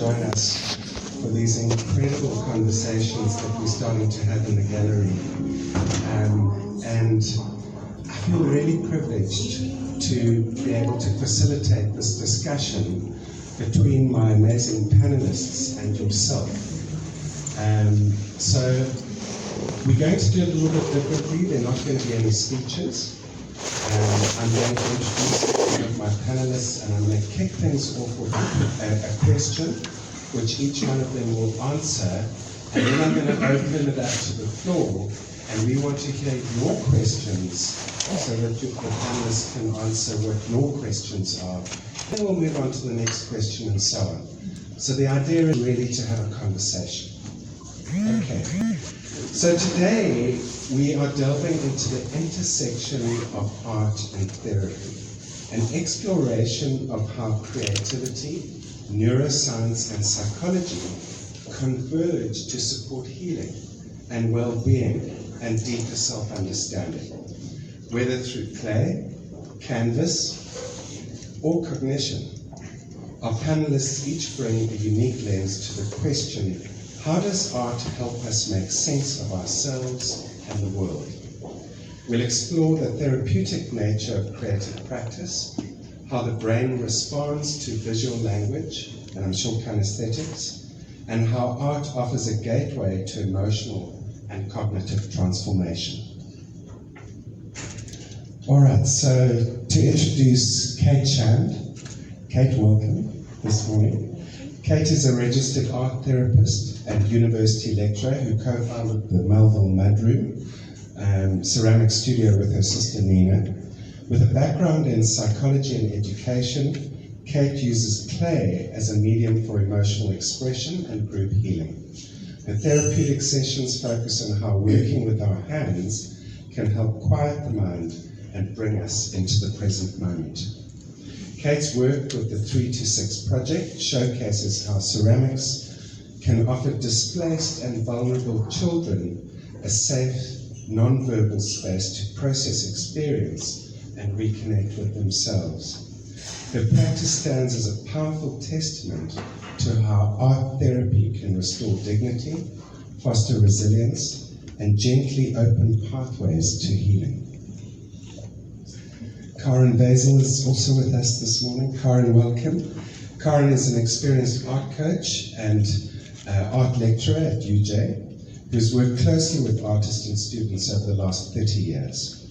join us for these incredible conversations that we're starting to have in the gallery. And I feel really privileged to be able to facilitate this discussion between my amazing panelists and yourself. So we're going to do it a little bit differently. There are not going to be any speeches. I'm going to introduce one of my panelists, and I'm going to kick things off with a question, which each one of them will answer, and then I'm going to open it up to the floor, and we want to hear your questions so that the panelists can answer what your questions are. Then we'll move on to the next question and so on. So the idea is really to have a conversation. Okay. So today we are delving into the intersection of art and therapy, an exploration of how creativity, neuroscience and psychology converge to support healing and well-being and deeper self-understanding, whether through play, canvas, or cognition. Our panelists each bring a unique lens to the question: how does art help us make sense of ourselves and the world? We'll explore the therapeutic nature of creative practice, how the brain responds to visual language, and I'm sure kinesthetics, and how art offers a gateway to emotional and cognitive transformation. All right, so to introduce Kate Shand. Kate, welcome this morning. Kate is a registered art therapist and university lecturer who co-founded the Melville Mudroom ceramic studio with her sister Nina. With a background in psychology and education, Kate uses play as a medium for emotional expression and group healing. Her therapeutic sessions focus on how working with our hands can help quiet the mind and bring us into the present moment. Kate's work with the 3 to 6 project showcases how ceramics can offer displaced and vulnerable children a safe, non-verbal space to process experience and reconnect with themselves. Her practice stands as a powerful testament to how art therapy can restore dignity, foster resilience, and gently open pathways to healing. Karen Basil is also with us this morning. Karen, welcome. Karen is an experienced art coach and art lecturer at UJ, who's worked closely with artists and students over the last 30 years.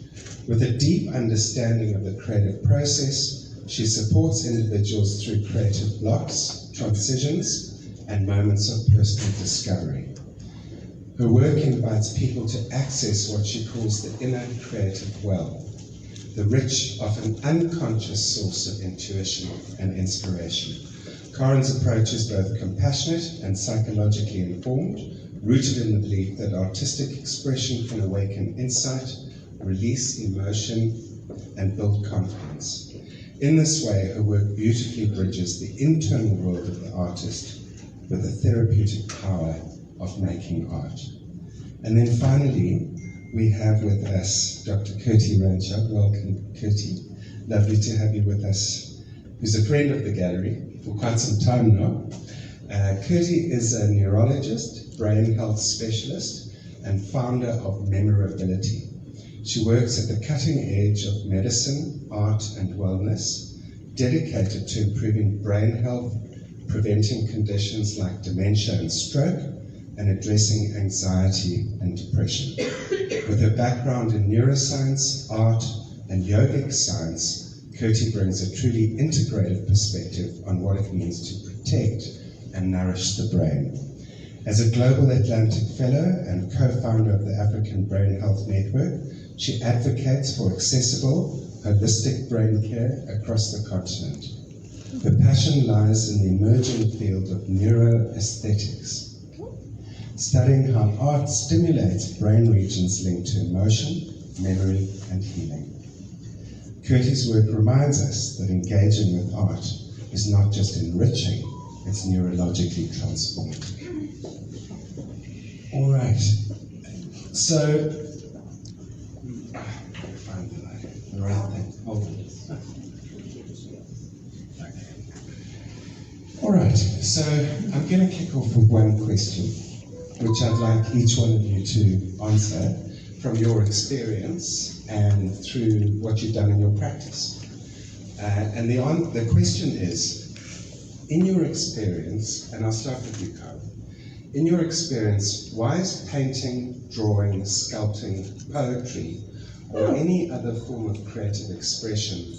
With a deep understanding of the creative process, she supports individuals through creative blocks, transitions, and moments of personal discovery. Her work invites people to access what she calls the inner creative well, the rich, often unconscious source of intuition and inspiration. Karen's approach is both compassionate and psychologically informed, rooted in the belief that artistic expression can awaken insight, release emotion, and build confidence. In this way, her work beautifully bridges the internal world of the artist with the therapeutic power of making art. And then finally, we have with us Dr. Kurtie Rancher. Welcome, Kurtie. Lovely to have you with us, who's a friend of the gallery for quite some time now. Kurtie is a neurologist, brain health specialist, and founder of Memorability. She works at the cutting edge of medicine, art, and wellness, dedicated to improving brain health, preventing conditions like dementia and stroke, and addressing anxiety and depression. With her background in neuroscience, art, and yogic science, Kurtie brings a truly integrative perspective on what it means to protect and nourish the brain. As a Global Atlantic Fellow and co-founder of the African Brain Health Network, she advocates for accessible, holistic brain care across the continent. Her passion lies in the emerging field of neuroaesthetics, studying how art stimulates brain regions linked to emotion, memory, and healing. Kurtie's work reminds us that engaging with art is not just enriching, it's neurologically transformative. All right, so, find the right thing. Hold on. Okay. All right, so I'm going to kick off with one question, which I'd like each one of you to answer from your experience and through what you've done in your practice. And the question is, in your experience, and I'll start with you, Karen, in your experience, why is painting, drawing, sculpting, poetry, or any other form of creative expression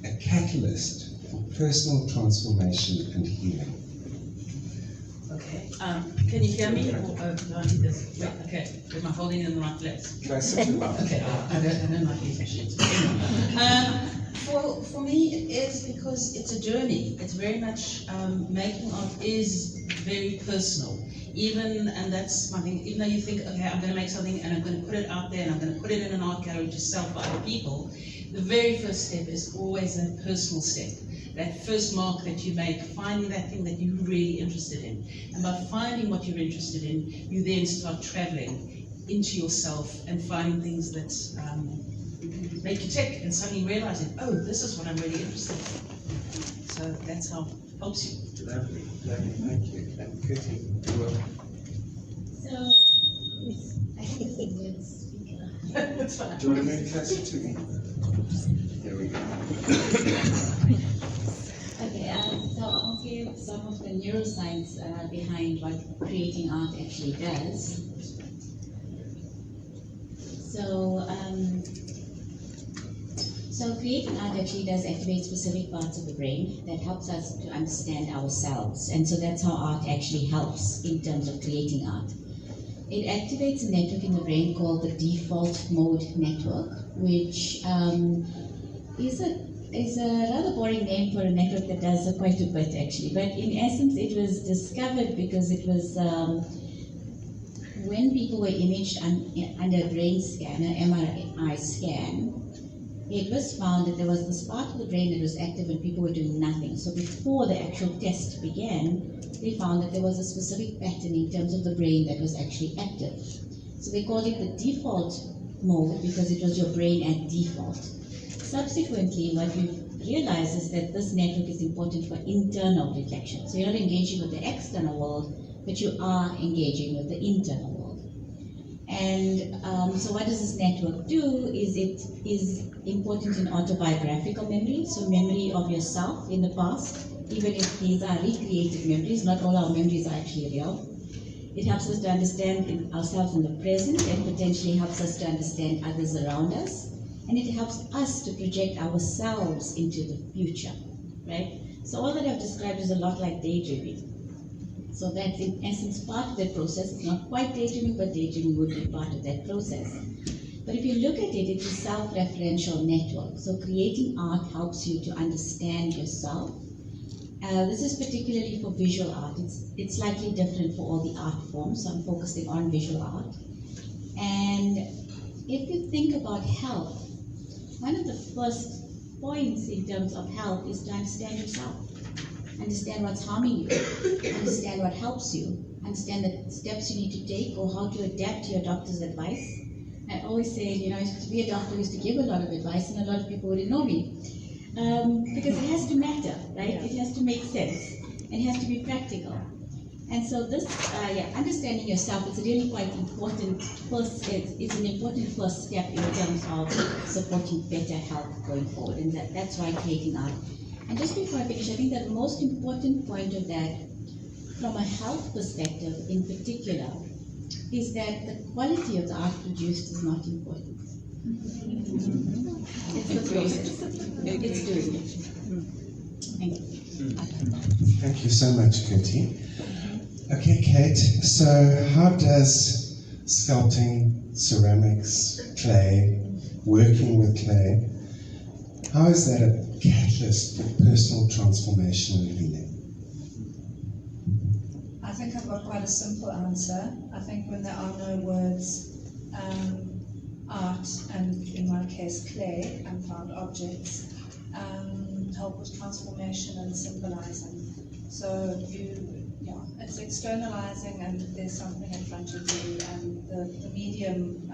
a catalyst for personal transformation and healing? Okay. Can you hear me? Or, do I need this? Wait, okay. Am I holding in the right place? Closer to mouth. Okay. I don't like these machines. For me, it is because it's a journey. It's very much making art is very personal. And that's my thing. Even though you think, okay, I'm going to make something and I'm going to put it out there and I'm going to put it in an art gallery to sell for other people. The very first step is always that personal step. That first mark that you make, finding that thing that you're really interested in. And by finding what you're interested in, you then start traveling into yourself and finding things that make you tick and suddenly realizing, oh, this is what I'm really interested in. So that's how it helps you. Lovely, thank you. And Kitty, you're welcome. So, I think it's a good speaker. That's fine. Do you want to move closer to me? There we go. Okay, so I'll give some of the neuroscience behind what creating art actually does. So creating art actually does activate specific parts of the brain that helps us to understand ourselves. And so that's how art actually helps in terms of creating art. It activates a network in the brain called the default mode network, which is a rather boring name for a network that does quite a bit actually. But in essence, it was discovered because it was when people were imaged under a brain scan, an MRI scan, it was found that there was this part of the brain that was active when people were doing nothing. So before the actual test began, they found that there was a specific pattern in terms of the brain that was actually active. So they called it the default mode because it was your brain at default. Subsequently, what we've realized is that this network is important for internal reflection. So you're not engaging with the external world, but you are engaging with the internal world. And so what does this network do is it is important in autobiographical memory, so memory of yourself in the past, even if these are recreated memories, not all our memories are actually real. It helps us to understand ourselves in the present and potentially helps us to understand others around us. And it helps us to project ourselves into the future, right? So all that I've described is a lot like daydreaming. So that's in essence part of that process. It's not quite daydreaming, but daydreaming would be part of that process. But if you look at it, it's a self-referential network. So creating art helps you to understand yourself. This is particularly for visual art. It's slightly different for all the art forms, so I'm focusing on visual art. And if you think about health, one of the first points in terms of health is to understand yourself. Understand what's harming you, understand what helps you, understand the steps you need to take or how to adapt to your doctor's advice. I always say, to be a doctor is to give a lot of advice, and a lot of people wouldn't know me. Because it has to matter, right? It has to make sense, and it has to be practical. And so this, understanding yourself is really quite important. It's an important first step in terms of supporting better health going forward, and that's why creating art. And just before I finish, I think that the most important point of that, from a health perspective in particular, is that the quality of the art produced is not important. It's the process. It's doing it. Thank you. Thank you so much, Kitty. Okay, Kate, so how does sculpting, ceramics, clay, working with clay, how is that a catalyst for personal transformation and healing? I think I've got quite a simple answer. I think when there are no words, art, and in my case clay, and found objects, help with transformation and symbolizing. So it's externalizing, and there's something in front of you, and the medium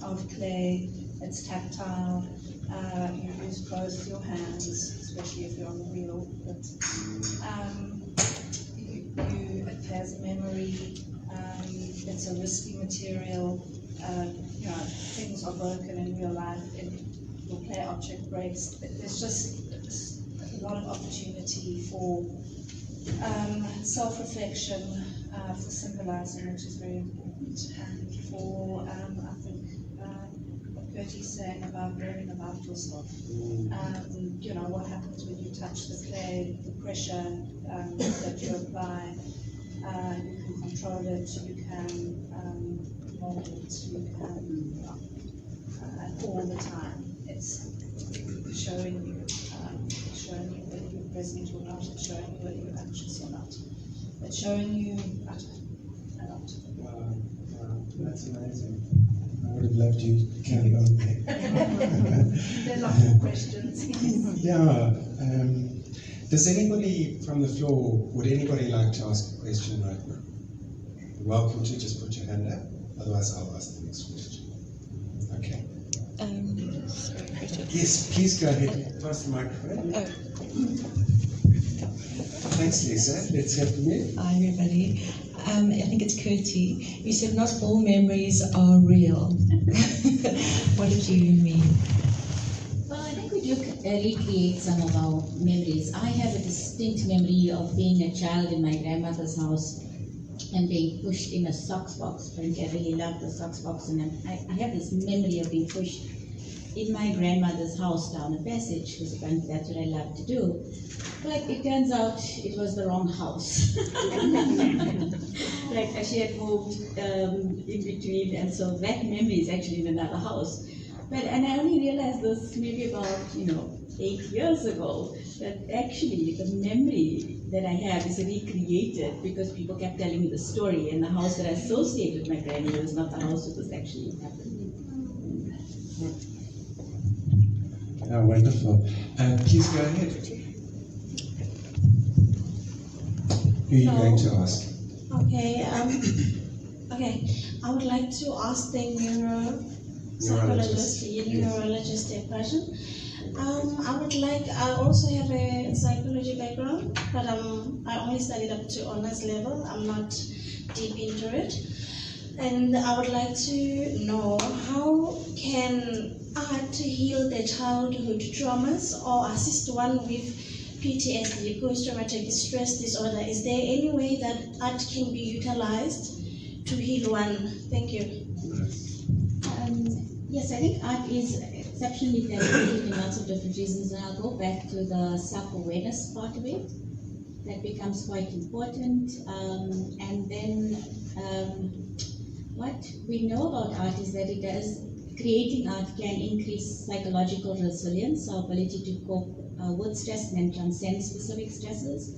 of clay, it's tactile. You use both your hands, especially if you're on the wheel. But has memory, it's a risky material, things are broken in real life, your play object breaks. There's just a lot of opportunity for self-reflection, for symbolizing, which is very important, and for, I think, what Gertie's saying about learning about yourself. What happens when you touch the clay, the pressure that you apply, you can control it, you can mold it, you can, all the time. It's showing you whether you're present or not, it's showing you whether you're anxious or not. It's showing you a lot. Wow, that's amazing. I would have loved you to carry on there. There are lots of questions. Yeah. Does anybody from the floor, would anybody like to ask a question right now? You're welcome to, just put your hand up. Otherwise, I'll ask the next question. Okay. Sorry, Richard. Yes, please go ahead. Pass the microphone. Oh. Thanks, Lisa. Let's hear from you. Hi, everybody. I think it's Curti. You said not all memories are real. What did you mean? Well, I think we do recreate some of our memories. I have a distinct memory of being a child in my grandmother's house and being pushed in a socks box. I think I really loved the socks box, and I have this memory of being pushed in my grandmother's house down a passage, because apparently that's what I love to do. But it turns out it was the wrong house. Like she had moved in between, and so that memory is actually in another house. And I only realized this maybe about 8 years ago, that actually the memory that I have is recreated because people kept telling me the story, and the house that I associated with my grandmother is not the house that was actually happening. Oh, wonderful. Please go ahead. Who are you going to ask? Okay, I would like to ask the neurologist a question. I also have a psychology background, but I only studied up to honors level. I'm not deep into it. And I would like to know, how can art heal the childhood traumas or assist one with PTSD, post-traumatic stress disorder? Is there any way that art can be utilized to heal one? Thank you. Yes, I think art is exceptionally therapeutic in lots of different reasons, and I'll go back to the self-awareness part of it. That becomes quite important. And then what we know about art is that creating art can increase psychological resilience, our ability to cope with stress and then transcend specific stresses,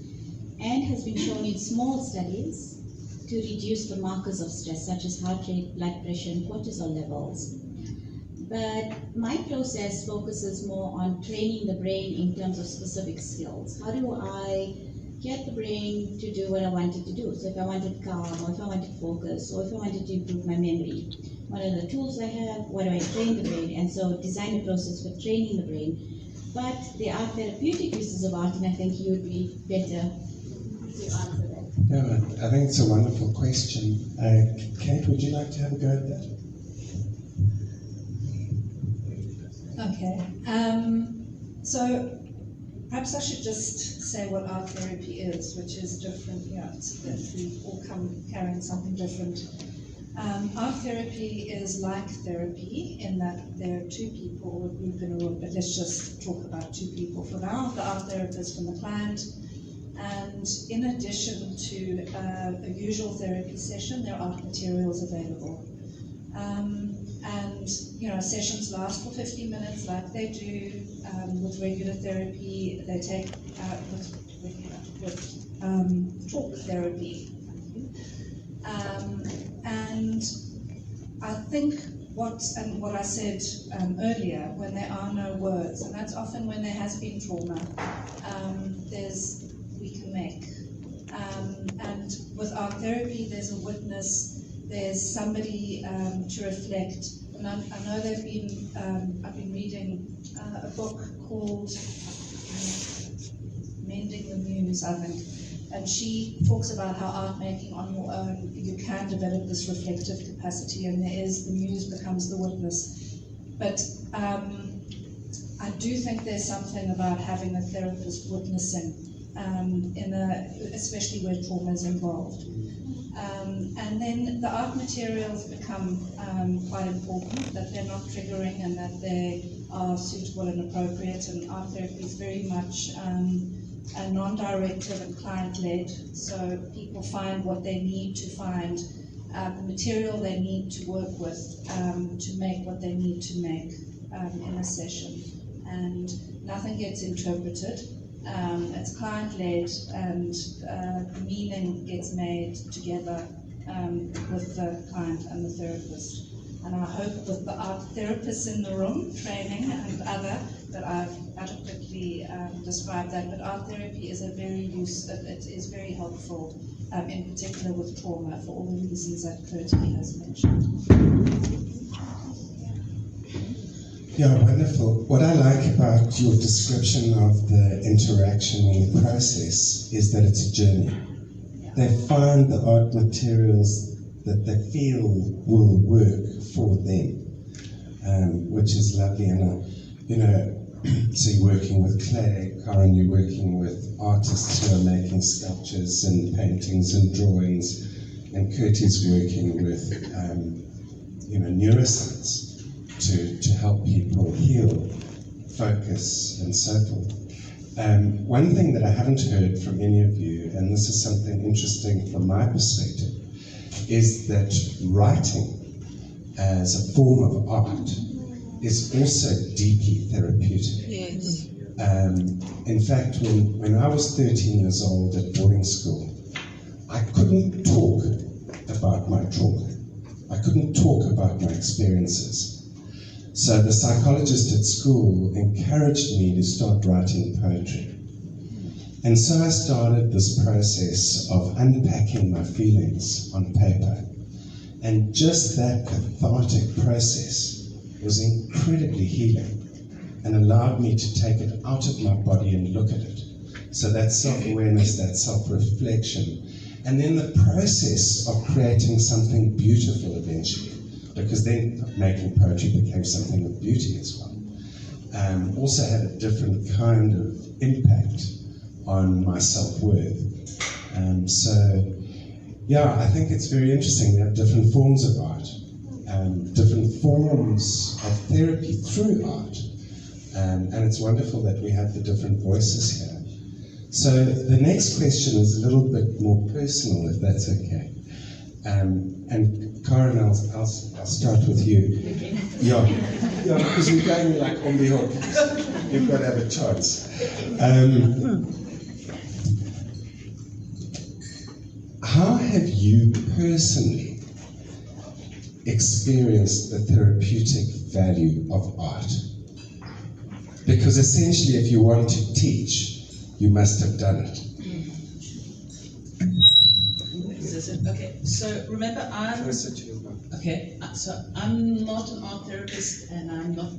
and has been shown in small studies to reduce the markers of stress, such as heart rate, blood pressure, and cortisol levels. But my process focuses more on training the brain in terms of specific skills. How do I get the brain to do what I wanted to do? So if I wanted calm, or if I wanted focus, or if I wanted to improve my memory, what are the tools I have? What do I train the brain? And so design a process for training the brain. But there are therapeutic uses of art, and I think you would be better to answer that. Yeah, I think it's a wonderful question. Kate, would you like to have a go at that? Okay. So perhaps I should just say what art therapy is, which is different. We all come carrying something different. Art therapy is like therapy in that there are two people, a group in a room, but let's just talk about two people for now, the art therapist and the client. And in addition to a usual therapy session, there are art materials available. Sessions last for 50 minutes like they do with regular therapy. They take with talk therapy. And I think what I said earlier, when there are no words, and that's often when there has been trauma, we can make. And with art therapy, there's a witness, there's somebody to reflect. And I know I've been reading a book called Mending the Muse, I think, And she talks about how art making on your own, you can develop this reflective capacity, and the muse becomes the witness. But I do think there's something about having a therapist witnessing, especially where trauma is involved. And then the art materials become quite important, that they're not triggering and that they are suitable and appropriate. And art therapy is very much non-directive and client-led, so people find what they need to find, the material they need to work with to make what they need to make in a session. And nothing gets interpreted. It's client-led, and the meaning gets made together with the client and the therapist. And I hope with the art therapists in the room, training and other, that I've adequately described that. But art therapy is it is very helpful, in particular with trauma, for all the reasons that Curti has mentioned. Yeah, wonderful. What I like about your description of the interaction and the process is that it's a journey. They find the art materials that they feel will work for them, which is lovely. And so you're working with clay, Karen, you're working with artists who are making sculptures and paintings and drawings, and Curti's working with neuroscience to help people heal, focus, and so forth. One thing that I haven't heard from any of you, and this is something interesting from my perspective, is that writing as a form of art is also deeply therapeutic. Yes. In fact, when I was 13 years old at boarding school, I couldn't talk about my trauma. I couldn't talk about my experiences. So the psychologist at school encouraged me to start writing poetry. And so I started this process of unpacking my feelings on paper. And just that cathartic process was incredibly healing and allowed me to take it out of my body and look at it. So that self-awareness, that self-reflection, and then the process of creating something beautiful eventually, because then making poetry became something of beauty as well, also had a different kind of impact on my self-worth. I think it's very interesting. We have different forms of art, different forms of therapy through art, and it's wonderful that we have the different voices here. So the next question is a little bit more personal, if that's okay. And Karen, I'll start with you. Yeah, because we're going like on the hook. You've got to have a chance. How have you personally experienced the therapeutic value of art? Because essentially, if you want to teach, you must have done it. Okay, so remember I'm not an art therapist, and I'm not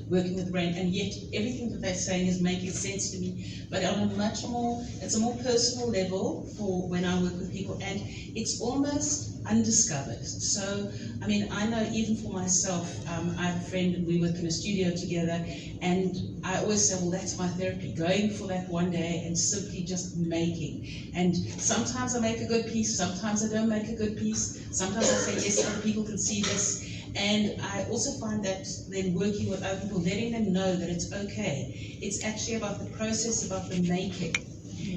working with the brain, and yet everything that they're saying is making sense to me, but on it's a more personal level for when I work with people, and it's almost undiscovered. So, I mean, I know even for myself, I have a friend and we work in a studio together, and I always say, well, that's my therapy, going for that one day and simply just making. And sometimes I make a good piece, sometimes I don't make a good piece, sometimes I say, yes, other people can see this. And I also find that then working with other people, letting them know that it's okay. It's actually about the process, about the making.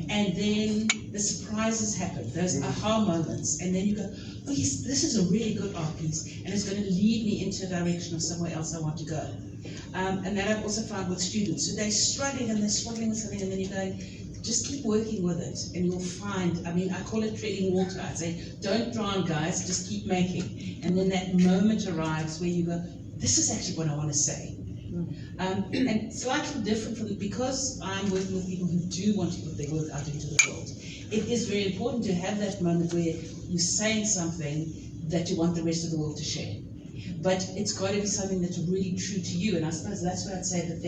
And then the surprises happen, those aha moments. And then you go, oh yes, this is a really good art piece, and it's going to lead me into a direction of somewhere else I want to go. And that I've also found with students. So they're struggling with something, and then you're going, just keep working with it, and you'll find, I mean, I call it treading water. I say, don't drown, guys, just keep making. And then that moment arrives where you go, this is actually what I want to say. And slightly different from, because I'm working with people who do want to put their work out into the world, it is very important to have that moment where you're saying something that you want the rest of the world to share. But it's got to be something that's really true to you, and I suppose that's where I'd say the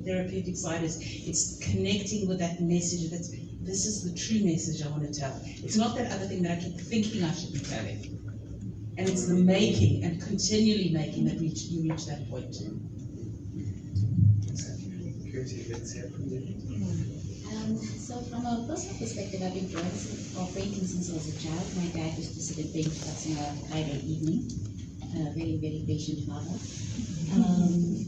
therapeutic side is. It's connecting with that message that's this is the true message I want to tell. It's not that other thing that I keep thinking I should be telling. And it's the making and continually making that you reach that point. So from a personal perspective, I've been drawing or painting since I was a child. My dad used to sit and paint us on a Friday evening. Very, very patient father.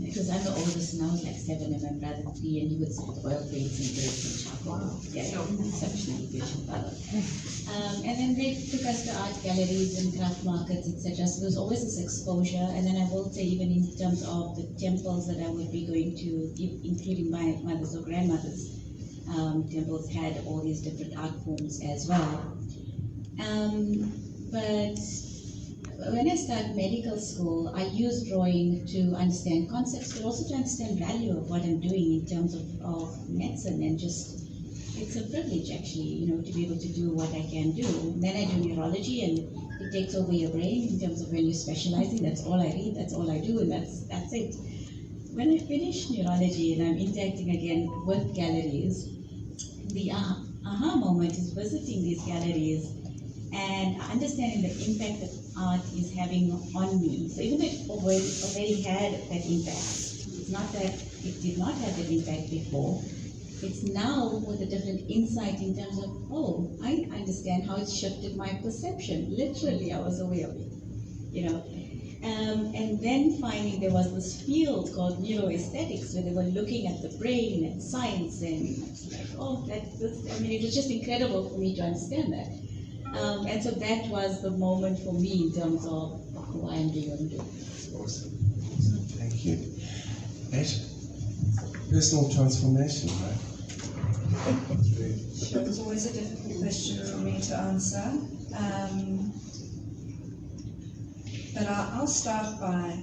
Because I'm the oldest now, like 7 and my brother 3, and he would sit with oil paints and bricks and charcoal. Wow. Yeah, exceptionally patient father. And then they took us to art galleries and craft markets, etc. So there's always this exposure. And then I will say, even in terms of the temples that I would be going to, including my mother's or grandmother's, temples had all these different art forms as well. But when I started medical school, I used drawing to understand concepts, but also to understand value of what I'm doing in terms of medicine, and just, it's a privilege actually, to be able to do what I can do. And then I do neurology, and it takes over your brain in terms of when you're specializing. That's all I read, that's all I do, and that's it. When I finish neurology and I'm interacting again with galleries, the aha moment is visiting these galleries and understanding the impact that art is having on me. So even though it already had that impact, it's not that it did not have that impact before. It's now with a different insight in terms of, oh, I understand how it shifted my perception. Literally, I was aware of it, And then finding there was this field called neuroaesthetics, where they were looking at the brain and science, and it's like, oh, it was just incredible for me to understand that. And so that was the moment for me in terms of why I'm doing what I'm doing. Awesome. Thank you. Ed, personal transformation, right? It's always a difficult question for me to answer. But I'll start by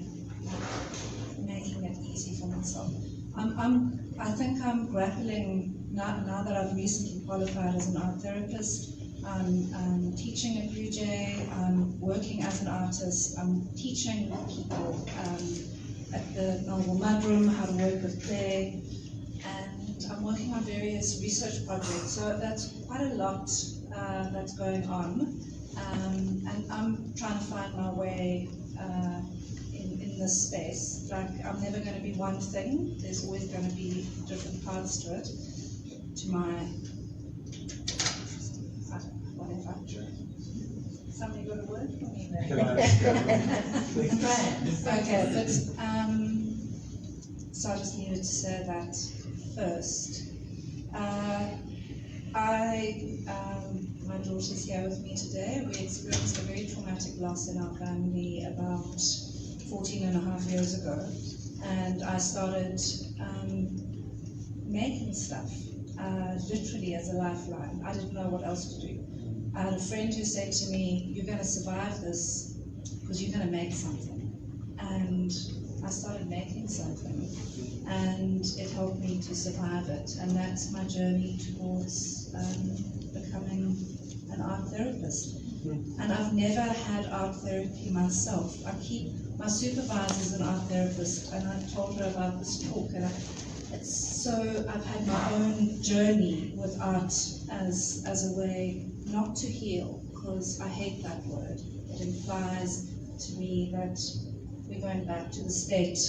making it easy for myself. I think I'm grappling, now that I've recently qualified as an art therapist. I'm teaching at UJ, I'm working as an artist, I'm teaching people at the Novel Mudroom how to work with clay, and I'm working on various research projects. So that's quite a lot that's going on. And I'm trying to find my way in this space. Like, I'm never going to be one thing. There's always going to be different parts to it. To my whatever. Somebody got a word for me there? Okay, but so I just needed to say that first. My daughter's here with me today. We experienced a very traumatic loss in our family about 14 and a half years ago. And I started making stuff, literally as a lifeline. I didn't know what else to do. I had a friend who said to me, you're going to survive this because you're going to make something. And I started making something, and it helped me to survive it. And that's my journey towards becoming an art therapist. And I've never had art therapy myself. My supervisor's an art therapist, and I told her about this talk, and I've had my own journey with art as a way not to heal, because I hate that word. It implies to me that we're going back to the state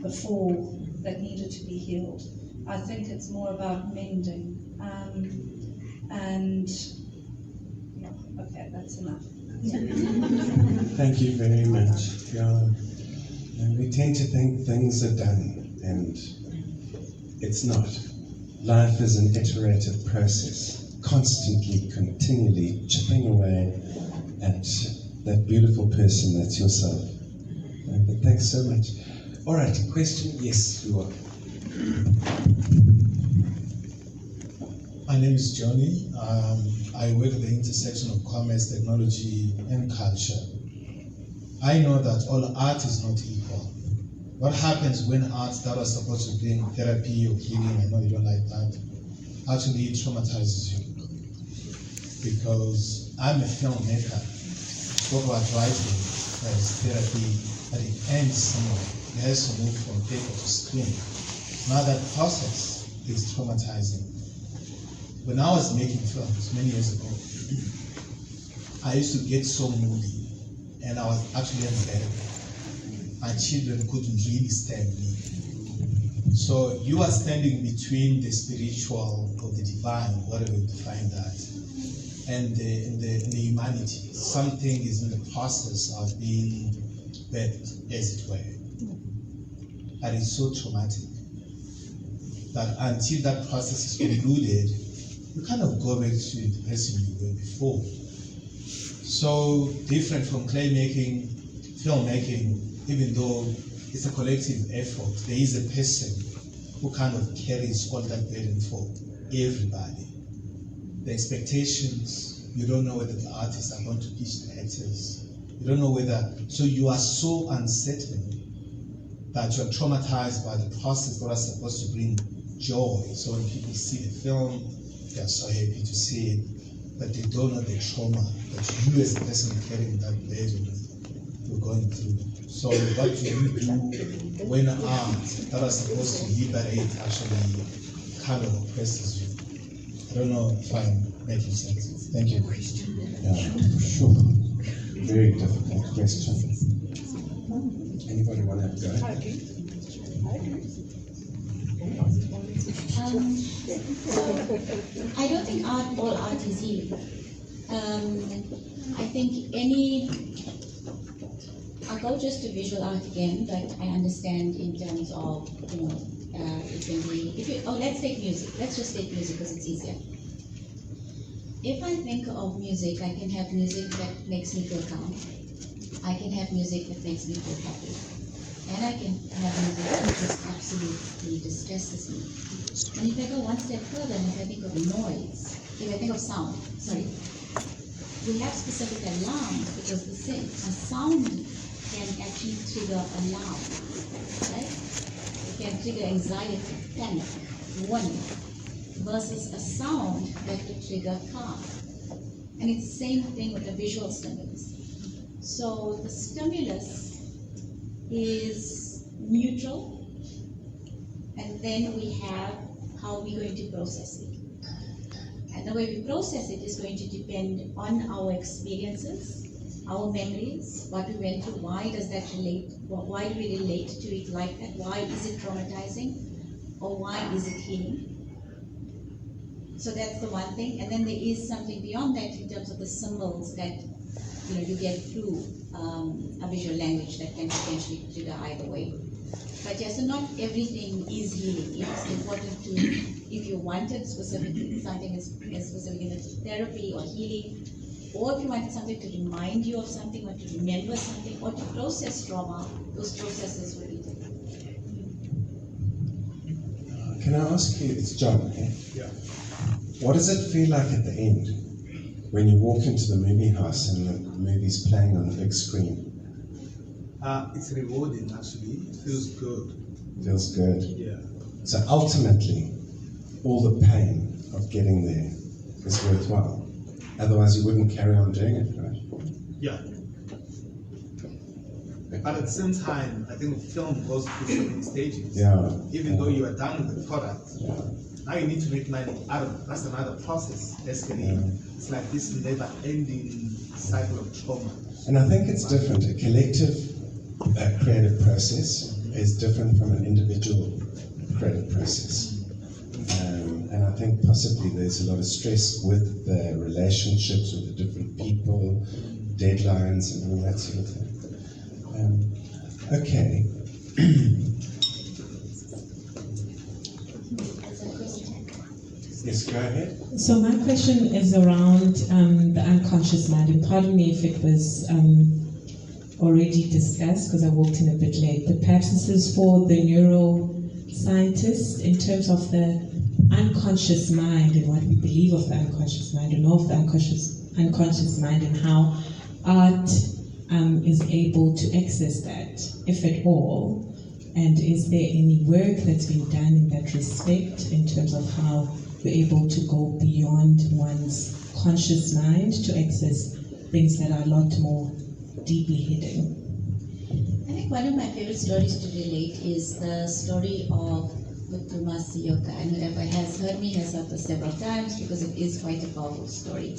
before that needed to be healed. I think it's more about mending. And yeah, okay, that's enough. Thank you very much. Yeah. And we tend to think things are done, and it's not. Life is an iterative process, constantly, continually chipping away at that beautiful person that's yourself. But thanks so much. All right, question? Yes, you are. My name is Johnny. I work at the intersection of commerce, technology, and culture. I know that all art is not equal. What happens when art that was supposed to bring therapy or healing, I know you don't like that, actually traumatizes you? Because I'm a filmmaker, spoke about writing as therapy, but it ends somewhere. It has to move from paper to screen. Now that process is traumatizing. When I was making films many years ago, I used to get so moody, and I was actually unbearable. My children couldn't really stand me. So you are standing between the spiritual or the divine, whatever you define that, and the humanity. Something is in the process of being birthed, as it were. And it's so traumatic that until that process is concluded, you kind of go back to the person you were before. So different from clay-making, filmmaking, even though it's a collective effort, there is a person who kind of carries all that burden for everybody. The expectations, you don't know whether the artists are going to pitch the actors. You don't know whether, so you are so uncertain that you're traumatized by the process that was supposed to bring joy. So when people see the film, they're so happy to see it, but they don't know the trauma that you as a person carrying that burden you're going through. So what do you do when art that was supposed to liberate actually kind of oppresses you? I don't know if I'm making sense. Thank you. Yeah, sure. Very difficult question. Anybody want to go? I don't think all art is healing. I think I'll go just to visual art again, but I understand in terms of, it can be, let's take music. Let's just take music because it's easier. If I think of music, I can have music that makes me feel calm. I can have music that makes me feel happy. And I can have music that just absolutely distresses me. And if I go one step further, and if I think of noise, if I think of sound, we have specific alarms because a sound can actually trigger alarm, right? It can trigger anxiety, panic, warning, versus a sound that could trigger calm. And it's the same thing with a visual stimulus. So the stimulus is neutral, and then we have how we're going to process it. And the way we process it is going to depend on our experiences, our memories, what we went through, why does that relate, why do we relate to it like that, why is it traumatizing, or why is it healing? So that's the one thing, and then there is something beyond that in terms of the symbols that you get through a visual language that can potentially trigger either way. But yes, so not everything is healing. It's important to, if you wanted specifically something as specific in therapy or healing, or if you wanted something to remind you of something or to remember something or to process trauma, those processes will be different. Can I ask you, it's John, eh? Yeah. What does it feel like at the end when you walk into the movie house and the movie's playing on the big screen? It's rewarding, actually. It feels good. Feels good. Yeah. So ultimately, all the pain of getting there is worthwhile. Otherwise, you wouldn't carry on doing it, right? Yeah. But at the same time, I think film goes through so many stages. Yeah. Even though you are done with the product, Yeah. now you need to make money out of it. That's another process. It's like this never-ending cycle of trauma. And I think it's different. A collective creative process is different from an individual creative process. And I think possibly there's a lot of stress with the relationships with the different people, deadlines and all that sort of thing. Okay. Yes, go ahead. So my question is around the unconscious mind, and pardon me if it was already discussed because I walked in a bit late, but perhaps this is for the neuroscientist in terms of the unconscious mind and what we believe of the unconscious mind, or know of the unconscious mind, and how art is able to access that, if at all. And is there any work that's been done in that respect in terms of how we're able to go beyond one's conscious mind to access things that are a lot more deeply hidden? I think one of my favorite stories to relate is the story of Masioka, and whoever has heard me has heard this several times because it is quite a powerful story.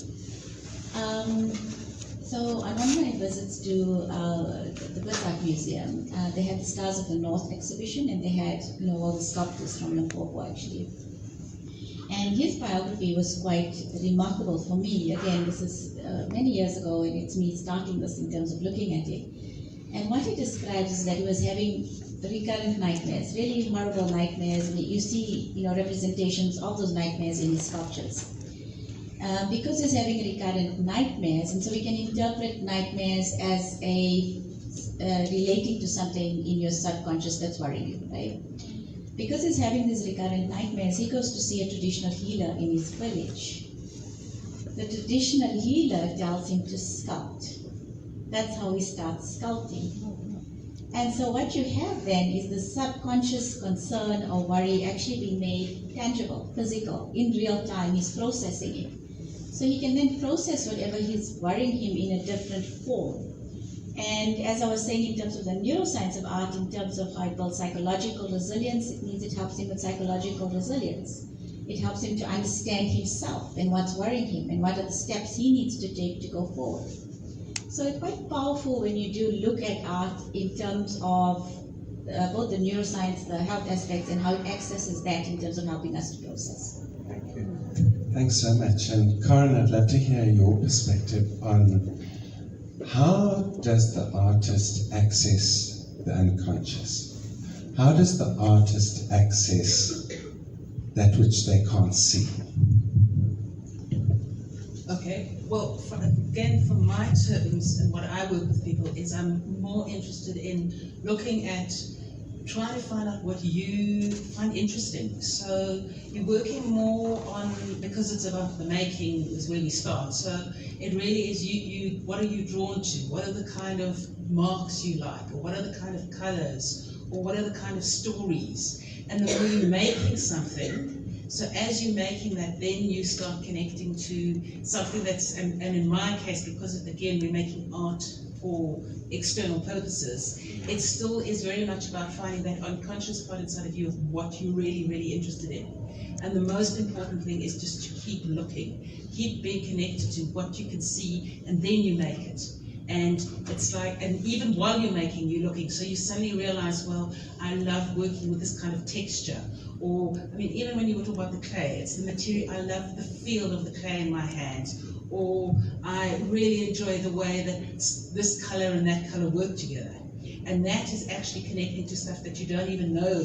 So on one of my visits to the Bliss Art Museum, they had the Stars of the North exhibition, and they had all the sculptors from Limpopo actually. And his biography was quite remarkable for me. Again, this is many years ago, and it's me starting this in terms of looking at it. And what he describes is that he was having recurrent nightmares, really horrible nightmares. And you see, representations of those nightmares in his sculptures. Because he's having recurrent nightmares, and so we can interpret nightmares as relating to something in your subconscious that's worrying you, right? Because he's having these recurrent nightmares, he goes to see a traditional healer in his village. The traditional healer tells him to sculpt. That's how he starts sculpting. And so what you have then is the subconscious concern or worry actually being made tangible, physical, in real time. He's processing it. So he can then process whatever is worrying him in a different form. And as I was saying in terms of the neuroscience of art, in terms of how it builds psychological resilience, it means it helps him with psychological resilience. It helps him to understand himself and what's worrying him and what are the steps he needs to take to go forward. So it's quite powerful when you do look at art in terms of both the neuroscience, the health aspects, and how it accesses that in terms of helping us to process. Thank you. Thanks so much. And Karen, I'd love to hear your perspective on how does the artist access the unconscious? How does the artist access that which they can't see? Okay, well, from my terms and what I work with people is I'm more interested in looking at trying to find out what you find interesting. So you're working more on, because it's about the making is where we start. So it really is you what are you drawn to? What are the kind of marks you like? Or what are the kind of colors? Or what are the kind of stories? And then when you're making something, so as you're making that, then you start connecting to something that's, and in my case, because again, we're making art for external purposes, it still is very much about finding that unconscious part inside of you of what you're really, really interested in. And the most important thing is just to keep looking, keep being connected to what you can see, and then you make it. And it's like, and even while you're making, you're looking, so you suddenly realize, well, I love working with this kind of texture. Or, I mean, even when you were talking about the clay, it's the material, I love the feel of the clay in my hands. Or I really enjoy the way that this color and that color work together. And that is actually connecting to stuff that you don't even know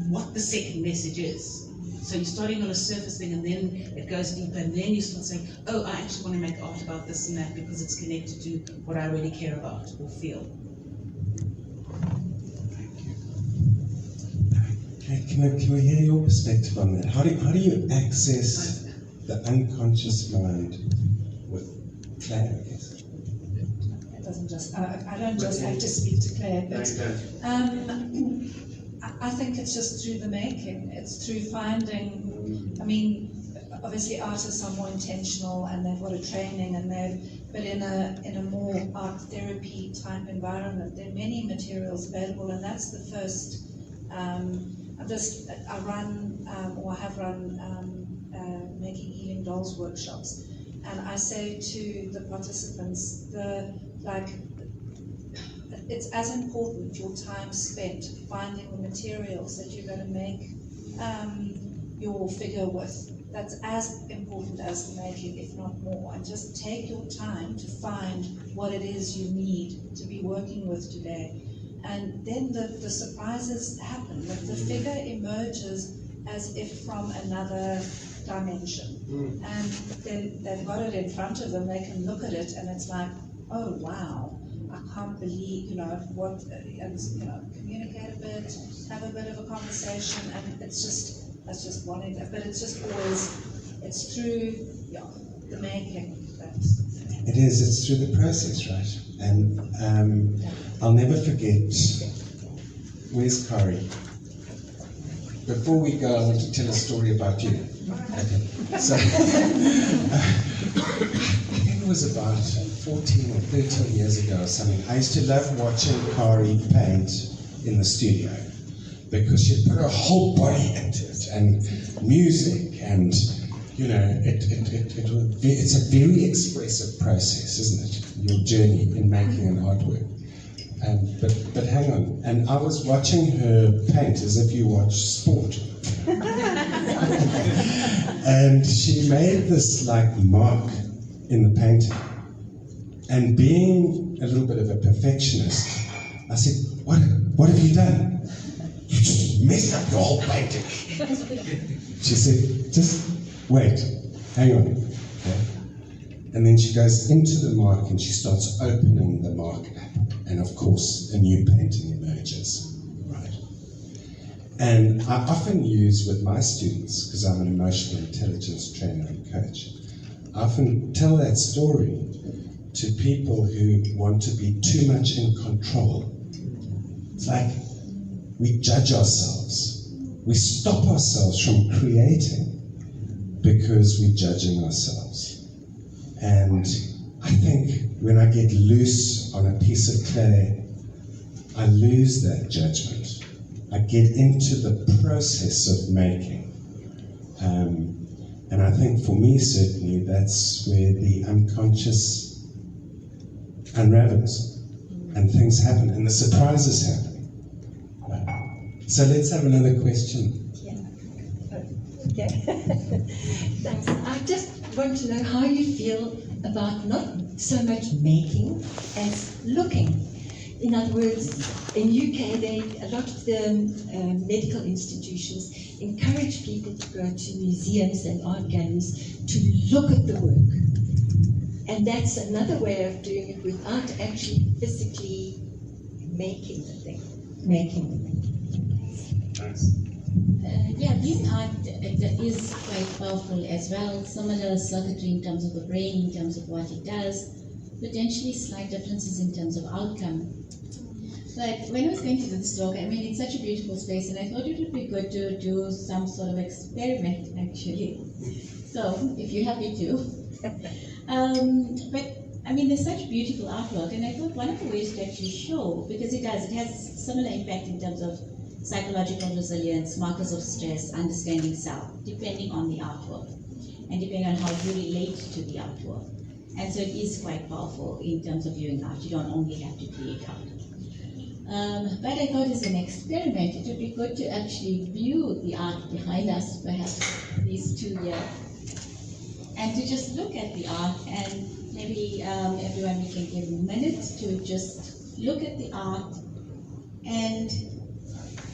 what the second message is. So you're starting on a surface thing, and then it goes deeper, and then you start saying, oh, I actually want to make art about this and that because it's connected to what I really care about or feel. Okay, can we hear your perspective on that? How do you access the unconscious mind with clay, I guess? It doesn't just, I don't just have to speak to Claire, but I think it's just through the making. It's through finding, I mean, obviously artists are more intentional and they've got a training, but in a more art therapy type environment, there are many materials available, and that's the first. I run or have run making healing dolls workshops, and I say to the participants, it's as important your time spent finding the materials that you're going to make your figure with. That's as important as the making, if not more. And just take your time to find what it is you need to be working with today. And then the surprises happen. The figure emerges as if from another dimension. And then they've got it in front of them, they can look at it, and it's like, oh wow, I can't believe, communicate a bit, have a bit of a conversation, and that's just one example. But it's just always, it's through the making. It is, it's through the process, right? And I'll never forget, where's Kari? Before we go, I want to tell a story about you. Okay. So, I think it was about 14 or 13 years ago or something. I used to love watching Kari paint in the studio. because she put her whole body into it, and music, and it's a very expressive process, isn't it? Your journey in making an artwork. But hang on, and I was watching her paint as if you watch sport. And she made this like mark in the painting. And being a little bit of a perfectionist, I said, what have you done? You just messed up your whole painting. She said, just wait, hang on. Okay. And then she goes into the mark and she starts opening the mark up. And of course, a new painting emerges, right? And I often use with my students, because I'm an emotional intelligence trainer and coach, I often tell that story to people who want to be too much in control. It's like we judge ourselves. We stop ourselves from creating because we're judging ourselves. And I think when I get loose on a piece of clay, I lose that judgment. I get into the process of making. And I think for me, certainly, that's where the unconscious unravels and things happen and the surprises happen. So let's have another question. Okay. Thanks. I just want to know how you feel about not so much making as looking. In other words, in UK, a lot of the medical institutions encourage people to go to museums and art galleries to look at the work. And that's another way of doing it without actually physically making the thing. Nice. This art is quite powerful as well. Similar circuitry in terms of the brain, in terms of what it does, potentially slight differences in terms of outcome. But when I was going to do this talk, it's such a beautiful space, and I thought it would be good to do some sort of experiment, actually. So, if you're happy to. But there's such beautiful artwork, and I thought one of the ways to actually show, because it has similar impact in terms of psychological resilience, markers of stress, understanding self, depending on the artwork, and depending on how you relate to the artwork. And so it is quite powerful in terms of viewing art. You don't only have to create art. But I thought as an experiment, it would be good to actually view the art behind us, perhaps these two here, and to just look at the art, and maybe everyone, we can give a minute to just look at the art and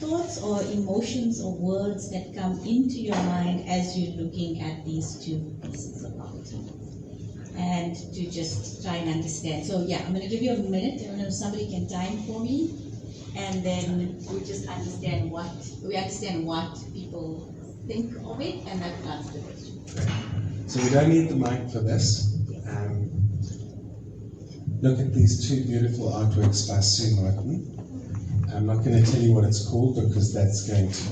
thoughts or emotions or words that come into your mind as you're looking at these two pieces of art, and to just try and understand. So I'm going to give you a minute. I don't know if somebody can time for me, and then we just understand what people think of it, and that answers the question. So we don't need the mic for this. Look at these two beautiful artworks by Sue Martin. I'm not going to tell you what it's called because that's going to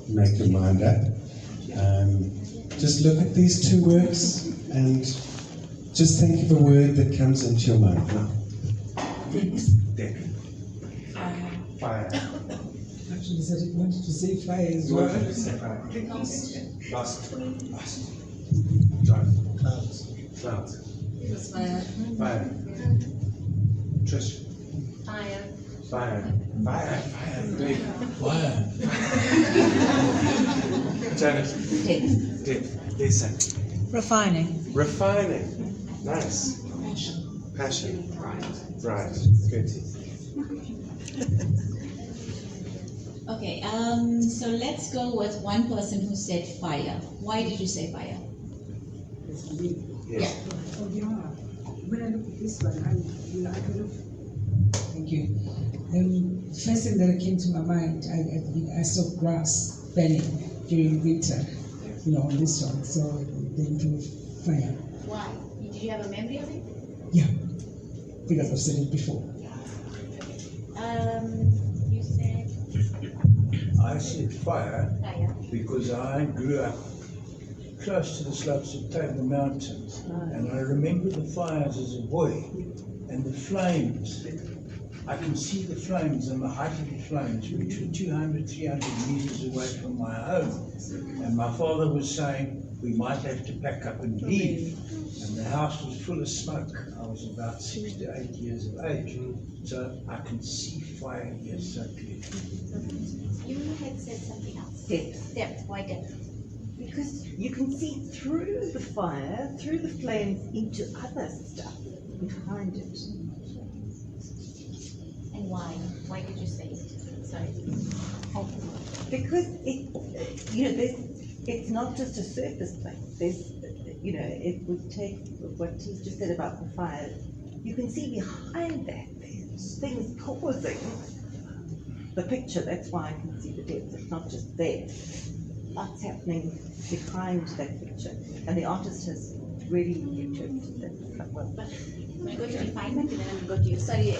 make your mind up. Just look at these two works and just think of a word that comes into your mind now. Death. Fire. Actually, he said he wanted to say fire as well. Lost. John. Clouds. It was fire. Fire. Trish. Fire. Fire. Great. Fire. Janet. Death. Lisa. Refining. Nice. Passion. Right. Good. Okay, so let's go with one person who said fire. Why did you say fire? Yes. When I look at this one, thank you. The first thing that came to my mind, I saw grass burning during winter, on this one. So they improve fire. Why? Did you have a memory of it? Yeah, because I've said it before. You said I said fire fire. because I grew up close to the slopes of Table Mountain, and I remember the fires as a boy and the flames. I can see the flames and the height of the flames, which were 200, 300 meters away from my home. And my father was saying, we might have to pack up and leave. And the house was full of smoke. I was about 6 to 8 years of age. So I can see fire here so clearly. You had said something else. Depth. Why depth? Because you can see through the fire, through the flames, into other stuff behind it. And why? Why did you say it? Sorry. Because it's not just a surface thing. There's, it would take what he's just said about the fire. You can see behind that there's things causing the picture. That's why I can see the depth. It's not just there. What's happening behind that picture, and the artist has really interpreted that quite well. I'm going to refinement and then I'm going to you. Sorry,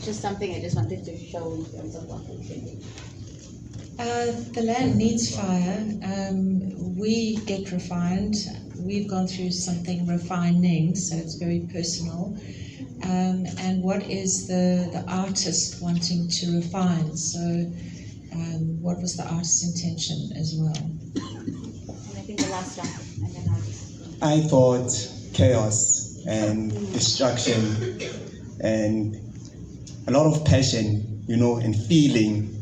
just something I just wanted to show in terms of what we're thinking. The land needs fire. We get refined. We've gone through something refining, so it's very personal. And what is the artist wanting to refine? So what was the artist's intention as well? And I think the last one, and then I'll just... I thought chaos and destruction and a lot of passion, and feeling.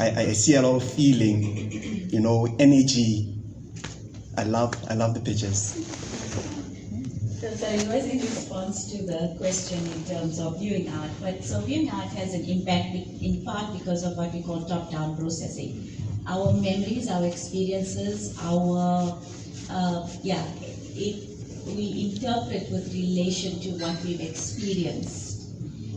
I see a lot of feeling, energy. I love the pictures. So it was in response to the question in terms of viewing art, but so viewing art has an impact in part because of what we call top-down processing. Our memories, our experiences, we interpret with relation to what we've experienced.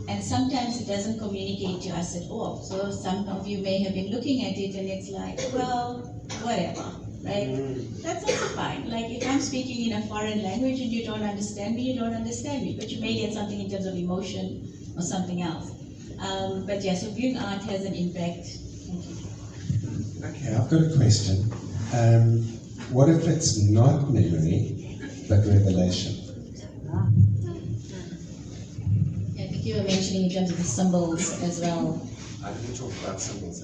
And sometimes it doesn't communicate to us at all. So some of you may have been looking at it and it's like, well, whatever. Right? That's also fine. Like if I'm speaking in a foreign language and you don't understand me, you don't understand me. But you may get something in terms of emotion or something else. But yeah, so viewing art has an impact. Thank you. Okay, I've got a question. What if it's not memory, but revelation? Yeah, I think you were mentioning in terms of the symbols as well. I didn't talk about symbols.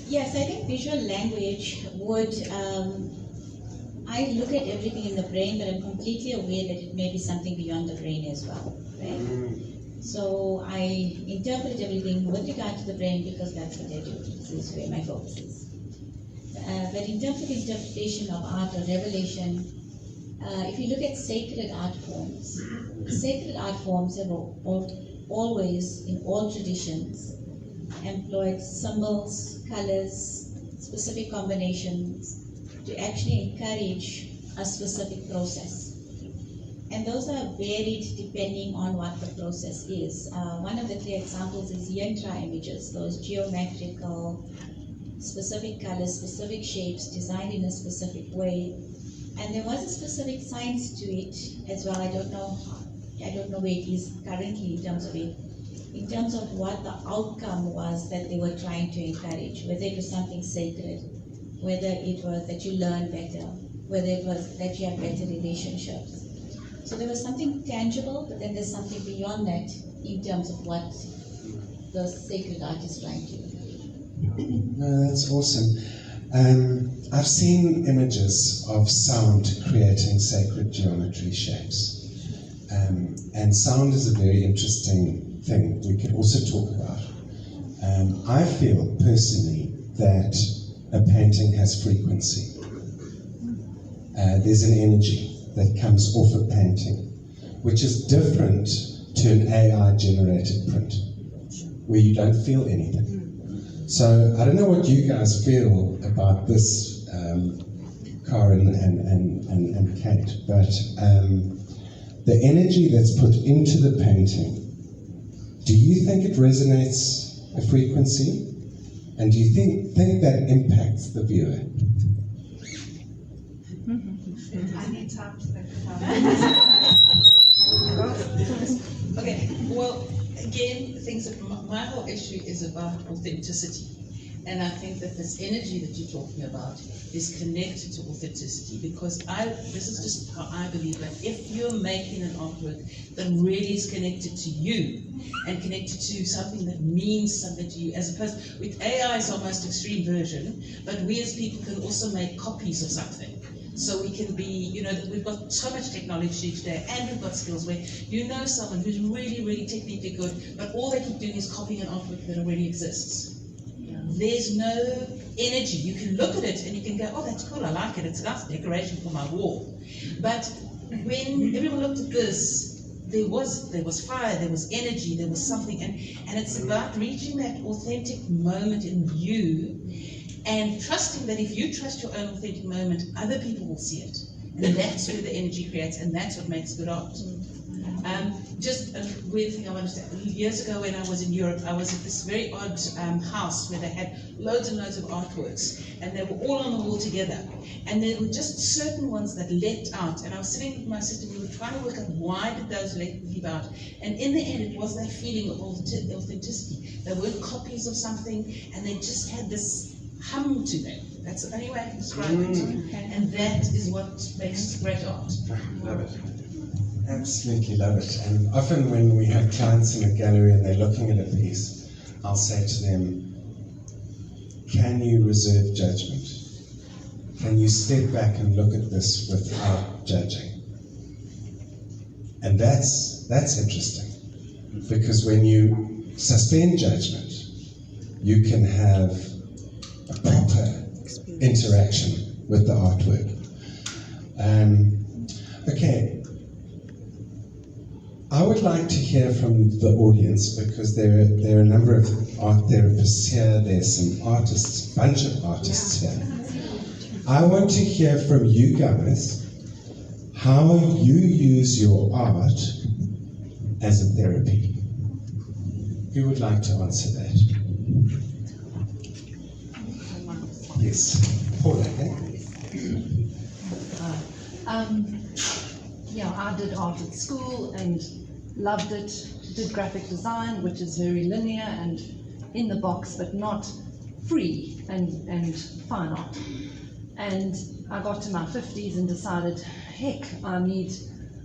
Yes, I think visual language would, I look at everything in the brain, but I'm completely aware that it may be something beyond the brain as well, right? So I interpret everything with regard to the brain because that's what I do. This is where my focus is. But in terms of interpretation of art or revelation, if you look at sacred art forms have always, in all traditions, employed symbols, colors, specific combinations to actually encourage a specific process. And those are varied depending on what the process is. One of the clear examples is yantra images, those geometrical, specific colors, specific shapes, designed in a specific way. And there was a specific science to it as well. I don't know where it is currently in terms of it. In terms of what the outcome was that they were trying to encourage, whether it was something sacred, whether it was that you learn better, whether it was that you have better relationships. So there was something tangible, but then there's something beyond that in terms of what the sacred art is trying to do. No, that's awesome. I've seen images of sound creating sacred geometry shapes. And sound is a very interesting thing we could also talk about. I feel personally that a painting has frequency. There's an energy that comes off a painting, which is different to an AI-generated print, where you don't feel anything. So I don't know what you guys feel about this, Karen and Kate, but the energy that's put into the painting, do you think it resonates a frequency? And do you think that impacts the viewer? I need time to think about it. Okay, well, again, my whole issue is about authenticity. And I think that this energy that you're talking about is connected to authenticity, because this is just how I believe that if you're making an artwork that really is connected to you and connected to something that means something to you, as opposed with AI is our most extreme version, but we as people can also make copies of something. So we can be, you know, we've got so much technology today, and we've got skills where you know someone who's really, really technically good, but all they keep doing is copying an artwork that already exists. There's no energy. You can look at it and you can go, oh, that's cool, I like it, it's a nice decoration for my wall. But when everyone looked at this, there was fire, there was energy, there was something, and it's about reaching that authentic moment in you and trusting that if you trust your own authentic moment, other people will see it. And that's where the energy creates, and that's what makes good art. Just a weird thing I want to say. Years ago when I was in Europe, I was at this very odd house where they had loads and loads of artworks, and they were all on the wall together. And there were just certain ones that leapt out, and I was sitting with my sister, we were trying to work out why did those leap out. And in the end, it was that feeling of authenticity. They weren't copies of something, and they just had this hum to them. That's the only way I can describe it. And that is what makes great art. Love it. Absolutely love it. And often when we have clients in a gallery and they're looking at a piece, I'll say to them, can you reserve judgment? Can you step back and look at this without judging? And that's interesting, because when you suspend judgment, you can have a proper interaction with the artwork. Okay. I would like to hear from the audience, because there are a number of art therapists here, there's some artists, bunch of artists here. I want to hear from you guys how you use your art as a therapy. Who would like to answer that? Yes, Paula, okay? Yeah, I did art at school and loved it. Did graphic design, which is very linear and in the box, but not free and fine art. And I got to my 50s and decided, heck, I need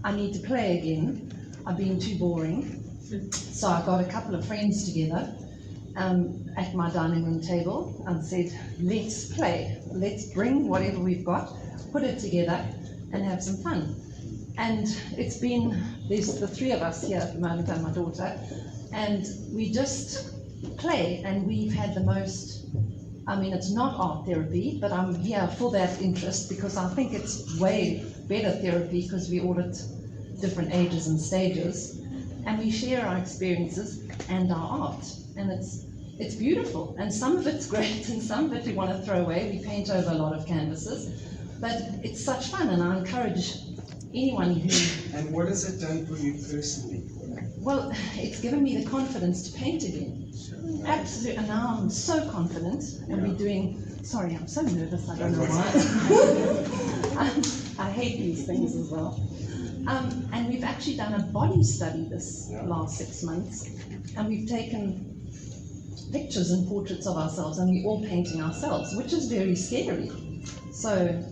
to play again. I've been too boring. So I got a couple of friends together at my dining room table and said, let's play. Let's bring whatever we've got, put it together and have some fun. And it's been, there's the three of us here at the moment and my daughter, and we just play, and we've had the most, I mean, it's not art therapy, but I'm here for that interest because I think it's way better therapy because we're all at different ages and stages, and we share our experiences and our art, and it's beautiful, and some of it's great and some of it we want to throw away. We paint over a lot of canvases, but it's such fun, and I encourage anyone who... And what has it done for you personally? Well, it's given me the confidence to paint again. Absolutely, and now I'm so confident, and we're doing... Sorry, I'm so nervous, I don't know why. I hate these things as well. And we've actually done a body study this last 6 months, and we've taken pictures and portraits of ourselves, and we're all painting ourselves, which is very scary. So...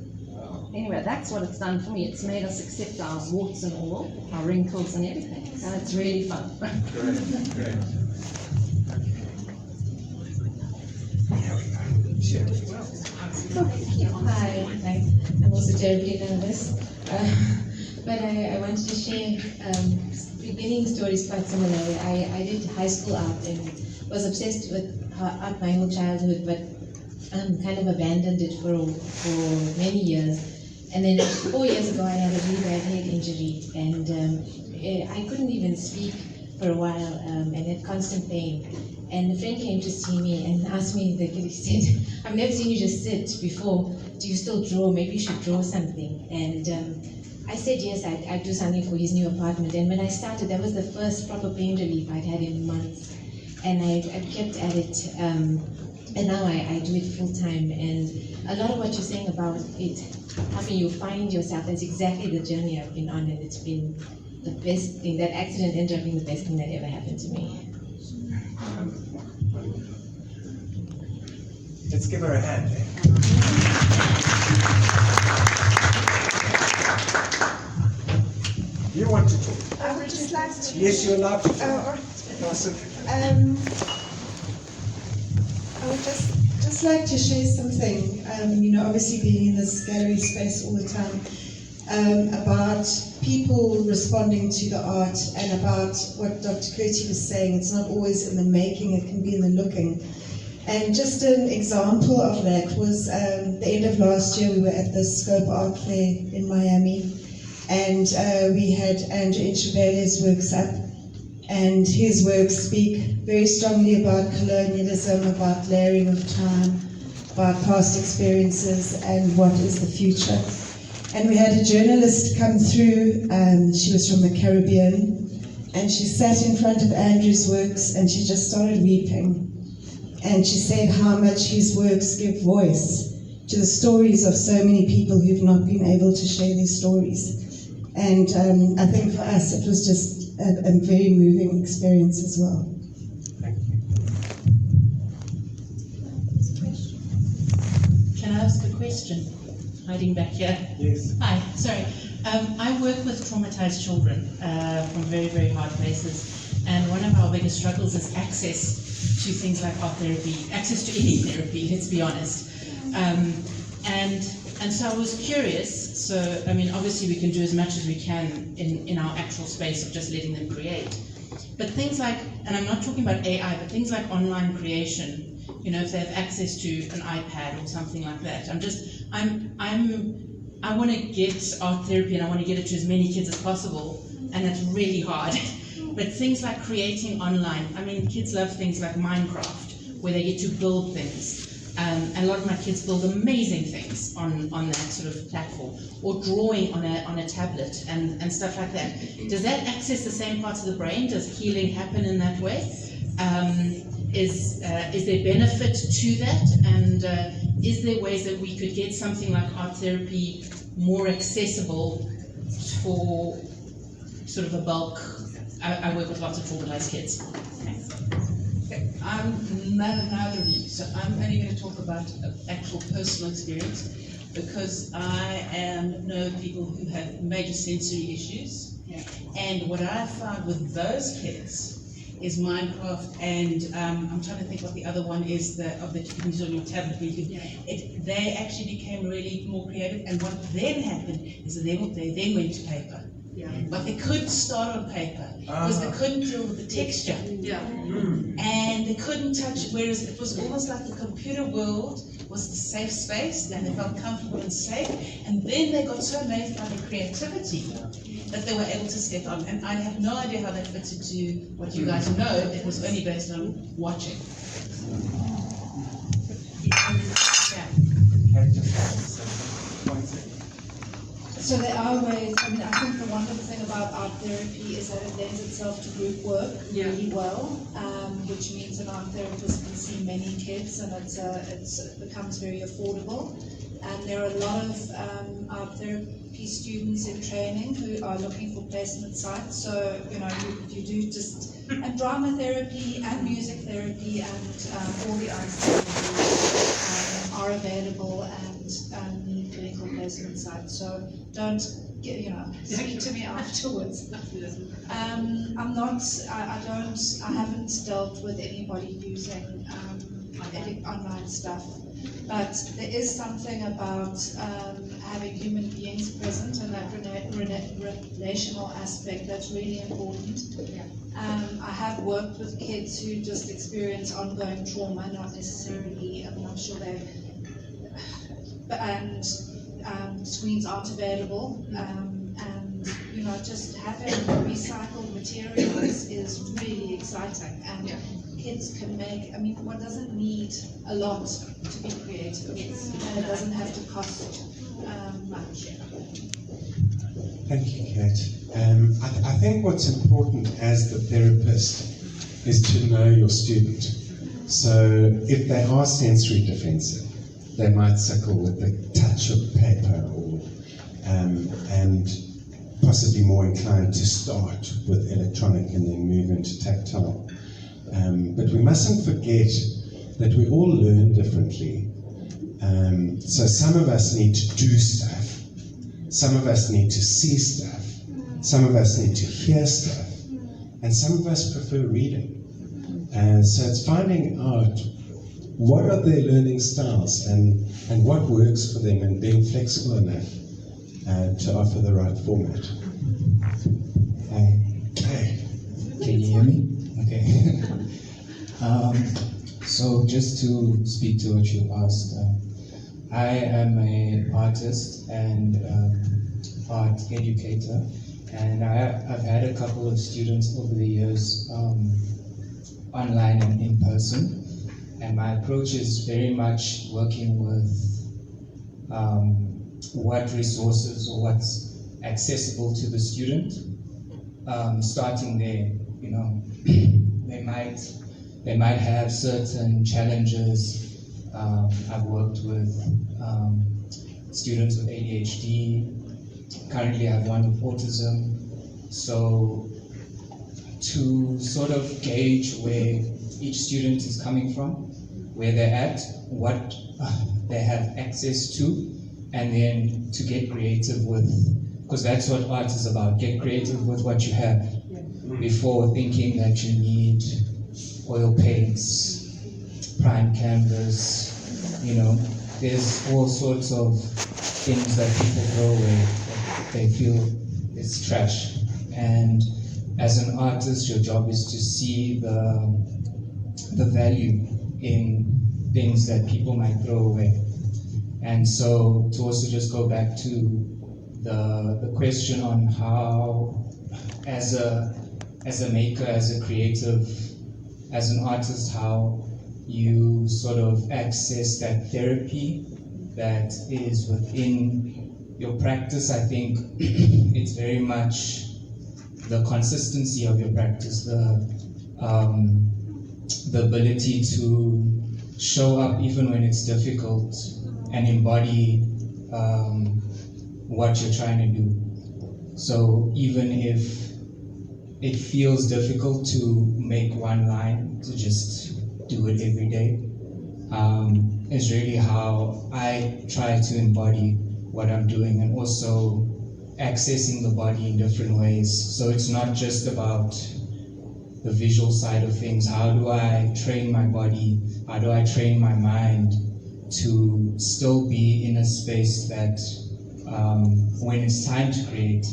Anyway, that's what it's done for me. It's made us accept our warts and all, our wrinkles and everything, and it's really fun. Great. Hi, I'm also terribly nervous, but I wanted to share beginning stories quite similar. I did high school art and was obsessed with art my whole childhood, but kind of abandoned it for many years. And then 4 years ago, I had a really bad head injury, and I couldn't even speak for a while, and had constant pain. And a friend came to see me and asked me, he said, I've never seen you just sit before. Do you still draw? Maybe you should draw something. And I said yes, I'd do something for his new apartment. And when I started, that was the first proper pain relief I'd had in months. And I kept at it. And now I do it full time, and a lot of what you're saying about it, helping you find yourself, that's exactly the journey I've been on, and it's been the best thing. That accident ended up being the best thing that ever happened to me. Let's give her a hand. You want to talk? I would just like to. Yes, you're allowed to talk. I would just like to share something. Obviously being in this gallery space all the time, about people responding to the art and about what Dr. Curti was saying. It's not always in the making; it can be in the looking. And just an example of that was the end of last year. We were at the Scope Art Fair in Miami. And we had Andrew Inchebele's works up, and his works speak very strongly about colonialism, about layering of time, about past experiences, and what is the future. And we had a journalist come through, she was from the Caribbean, and she sat in front of Andrew's works, and she just started weeping. And she said how much his works give voice to the stories of so many people who've not been able to share their stories. And I think for us it was just a very moving experience as well. Thank you. Can I ask a question? Hiding back here. Yes. Hi, sorry. I work with traumatized children from very, very hard places. And one of our biggest struggles is access to things like art therapy, access to any therapy, let's be honest. And so I was curious, so I mean obviously we can do as much as we can in our actual space of just letting them create. But things like, and I'm not talking about AI, but things like online creation, if they have access to an iPad or something like that. I want to get art therapy and I want to get it to as many kids as possible, and it's really hard. But things like creating online, I mean kids love things like Minecraft, where they get to build things. And a lot of my kids build amazing things on that sort of platform, or drawing on a tablet and stuff like that. Does that access the same parts of the brain? Does healing happen in that way? Is there benefit to that? And is there ways that we could get something like art therapy more accessible for sort of a bulk? I work with lots of traumatized kids. Thanks. I'm neither of you, so I'm only going to talk about actual personal experience, because I know people who have major sensory issues, and what I found with those kids is Minecraft, and I'm trying to think what the other one is that you can use on your tablet. They actually became really more creative, and what then happened is that they then went to paper. But they couldn't start on paper because they couldn't deal with the texture. And they couldn't touch, whereas it was almost like the computer world was the safe space, and they felt comfortable and safe, and then they got so amazed by their creativity that they were able to step on. And I have no idea how that fits into what you guys know. It was only based on watching. So there are ways. I think the wonderful thing about art therapy is that it lends itself to group work really well, which means an art therapist can see many kids, and it becomes very affordable. And there are a lot of art therapy students in training who are looking for placement sites. So you do just, and drama therapy and music therapy and all the arts therapy are available and need clinical placement sites. So don't speak to me afterwards. I haven't dealt with anybody using online stuff. But there is something about having human beings present, and that relational aspect that's really important. I have worked with kids who just experience ongoing trauma, not necessarily, I'm sure and screens aren't available. And just having recycled materials is really exciting. And kids can make, one doesn't need a lot to be creative, and it doesn't have to cost much. Thank you, Kate. I think what's important as the therapist is to know your student. So if they are sensory defensive, they might suckle with the touch of paper, and possibly more inclined to start with electronic and then move into tactile. But we mustn't forget that we all learn differently. So some of us need to do stuff, some of us need to see stuff, some of us need to hear stuff, and some of us prefer reading. So it's finding out what are their learning styles and what works for them, and being flexible enough to offer the right format. Hey, can you hear me? Okay. So just to speak to what you asked, I am an artist and art educator, and I've had a couple of students over the years, online and in person, and my approach is very much working with what resources or what's accessible to the student. Starting there, you know, they might have certain challenges. I've worked with students with ADHD. Currently, I have one with autism. So, to sort of gauge where each student is coming from, where they're at, what they have access to, and then to get creative with, because that's what art is about. Get creative with what you have before thinking that you need oil paints, prime canvas. You know, there's all sorts of things that people throw away that they feel is trash. And as an artist, your job is to see the value in things that people might throw away. And so to also just go back to the question on how, as a maker, as a creative, as an artist, how you sort of access that therapy that is within your practice. I think it's very much the consistency of your practice, the ability to show up even when it's difficult and embody what you're trying to do. So even if it feels difficult to make one line, to just do it every day, is really how I try to embody what I'm doing, and also accessing the body in different ways. So it's not just about the visual side of things. How do I train my body? How do I train my mind to still be in a space that when it's time to create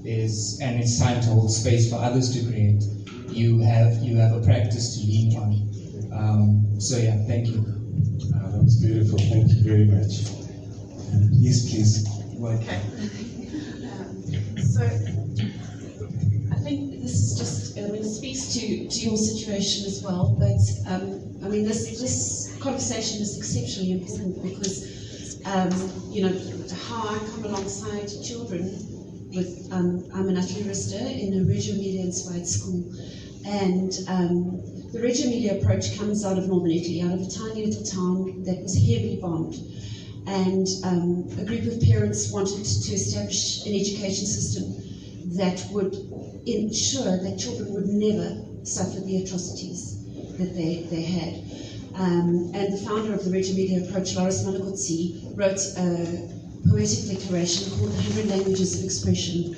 and it's time to hold space for others to create, you have a practice to lean on. So yeah, thank you. That was beautiful. Thank you very much. Yes, please. Okay. So I think this is just, it speaks to your situation as well, but I mean, this conversation is exceptionally important because, you know, how I come alongside children with, I'm an artist in a Reggio Emilia inspired school, and the Reggio Emilia approach comes out of Northern Italy, out of a tiny little town that was heavily bombed. And a group of parents wanted to establish an education system that would ensure that children would never suffer the atrocities that they had. And the founder of the Reggio Emilia approach, Loris Malaguzzi, wrote a poetic declaration called 100 Languages of Expression.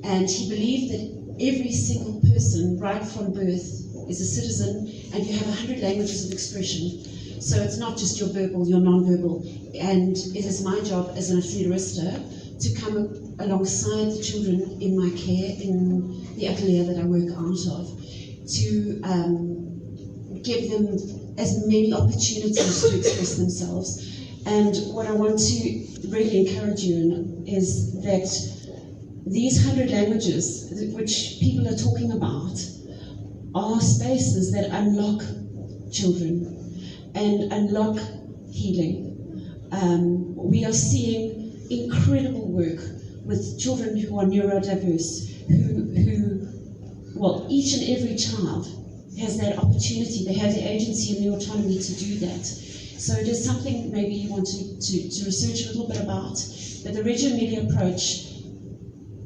And he believed that every single person, right from birth, is a citizen, and you have 100 languages of expression. So it's not just your verbal, your non-verbal. And it is my job as an artista to come alongside the children in my care, in the atelier that I work out of, to give them as many opportunities to express themselves. And what I want to really encourage you in is that these 100 languages, which people are talking about, are spaces that unlock children and unlock healing. We are seeing incredible work with children who are neurodiverse, well, each and every child has that opportunity, they have the agency and the autonomy to do that. So it is something maybe you want to research a little bit about, but the Reggio Emilia approach,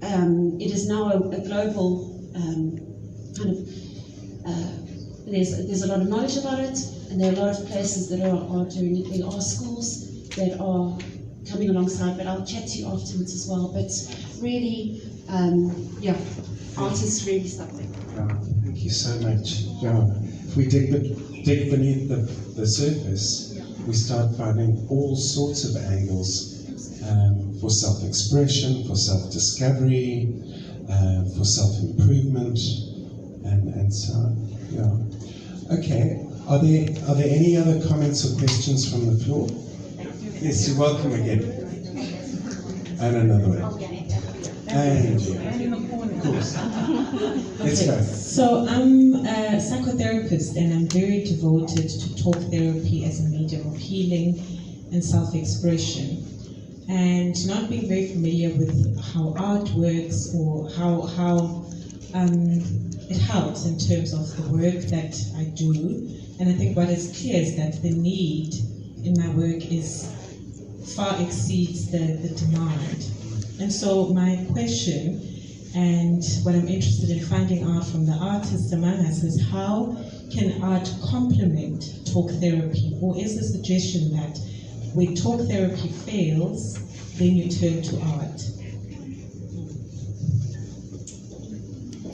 it is now a global kind of there's a lot of knowledge about it, and there are a lot of places that are doing it. There are schools that are coming alongside, but I'll chat to you afterwards as well. But really, art is really something. Thank you so much. Yeah. If we dig beneath the surface, we start finding all sorts of angles for self-expression, for self-discovery, for self-improvement, and so on. Yeah. Okay. Are there any other comments or questions from the floor? Yes, you're welcome again. And another one. And you. Of course. Let's go. So I'm a psychotherapist, and I'm very devoted to talk therapy as a medium of healing and self-expression. And not being very familiar with how art works or how it helps in terms of the work that I do. And I think what is clear is that the need in my work far exceeds the demand. And so my question, and what I'm interested in finding out from the artists among us, is how can art complement talk therapy? Or is the suggestion that when talk therapy fails, then you turn to art?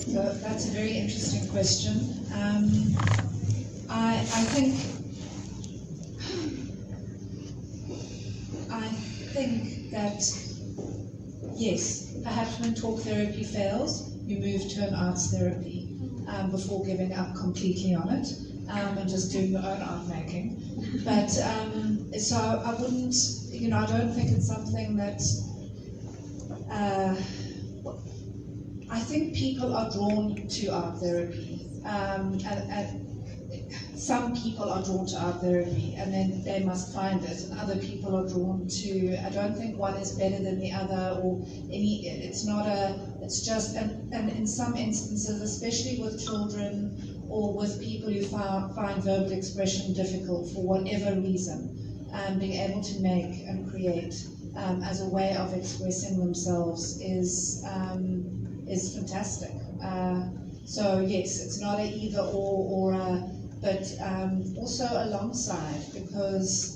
So that's a very interesting question. I think that, yes, perhaps when talk therapy fails, you move to an arts therapy before giving up completely on it and just doing your own art making. But so I wouldn't, I don't think it's something that I think people are drawn to art therapy. And some people are drawn to art therapy, and then they must find it, and other people are drawn to, I don't think one is better than the other, or it's just, and in some instances, especially with children or with people who find verbal expression difficult for whatever reason, being able to make and create as a way of expressing themselves is fantastic. So yes, it's not an either or a, but also alongside, because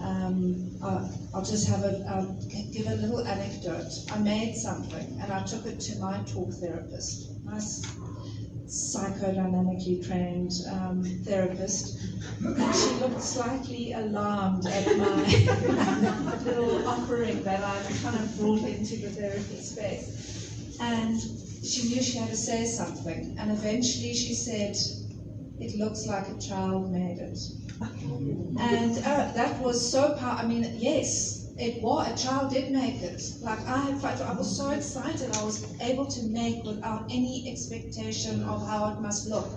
I'll just I'll give a little anecdote. I made something and I took it to my talk therapist, my psychodynamically trained therapist, and she looked slightly alarmed at my little offering that I kind of brought into the therapy space. And she knew she had to say something, and eventually she said, "It looks like a child made it." And that was so powerful. I mean, yes, it was. A child did make it. Like I was so excited. I was able to make without any expectation of how it must look.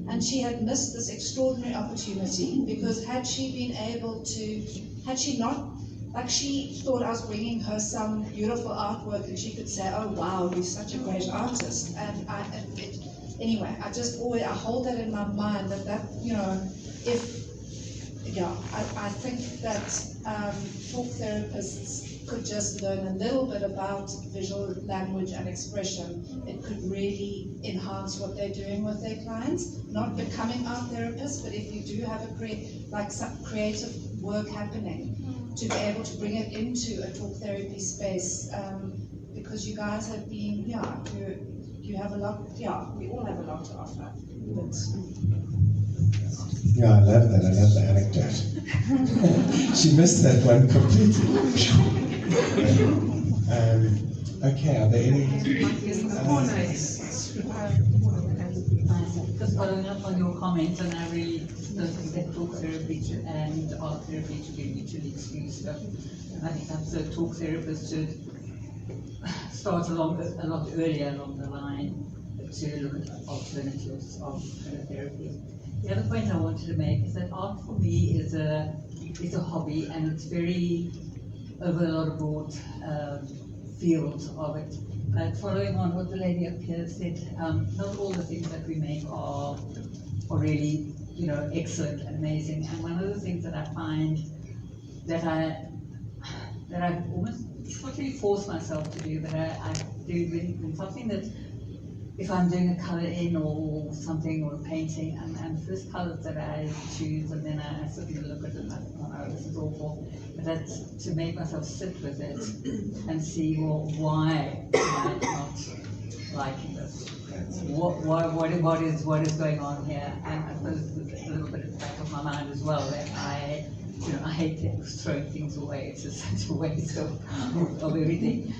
And she had missed this extraordinary opportunity, because had she been able to, had she not, like she thought I was bringing her some beautiful artwork and she could say, "Oh wow, you're such a great artist." And anyway, I hold that in my mind that I think that talk therapists could just learn a little bit about visual language and expression. It could really enhance what they're doing with their clients. Not becoming art therapists, but if you do have some creative work happening, to be able to bring it into a talk therapy space, because you guys have been, you have a lot, we all have a lot to offer. Yeah, I love that. I love the anecdote. She missed that one completely. Okay, are there any? Just following up on your comments, and I really don't think that talk therapy and art therapy should be mutually exclusive. I think that's a talk therapist should start a lot earlier along the line to look at alternatives of therapy. The other point I wanted to make is that art for me is a hobby, and it's very over a lot of broad fields of it. But following on what the lady up here said, not all the things that we make are really excellent and amazing. And one of the things that I find that I've almost not really forced myself to do, but I do when something that if I'm doing a colour in or something or a painting, and the first colours that I choose, and then I sit and look at it and I think, oh no, this is awful. But that's to make myself sit with it and see, well, why am I not liking this? What is going on here? And I suppose there's a little bit at the back of my mind as well that I hate throwing things away. It's just such a waste of everything.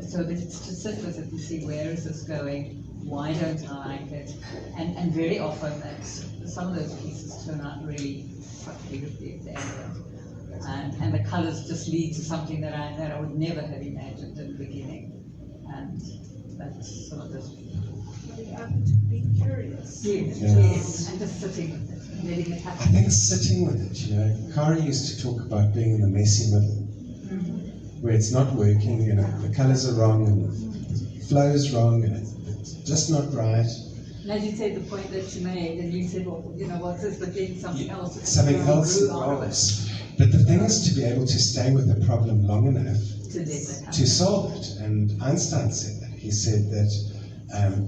So that it's to sit with it and see, where is this going? Why don't I like it? And very often that some of those pieces turn out really quite beautifully at the end of it. And the colours just lead to something that I would never have imagined in the beginning. And that's some of this. Be curious. Yes, and just sitting with it, letting it happen. I think sitting with it, Kari used to talk about being in the messy middle, where it's not working, the colours are wrong, and the flow is wrong, and it's just not right. And as you said, the point that you made, and you said, well, what's this, but then something else. Something else involves. But the thing is to be able to stay with the problem long enough to solve it. And Einstein said that. He said that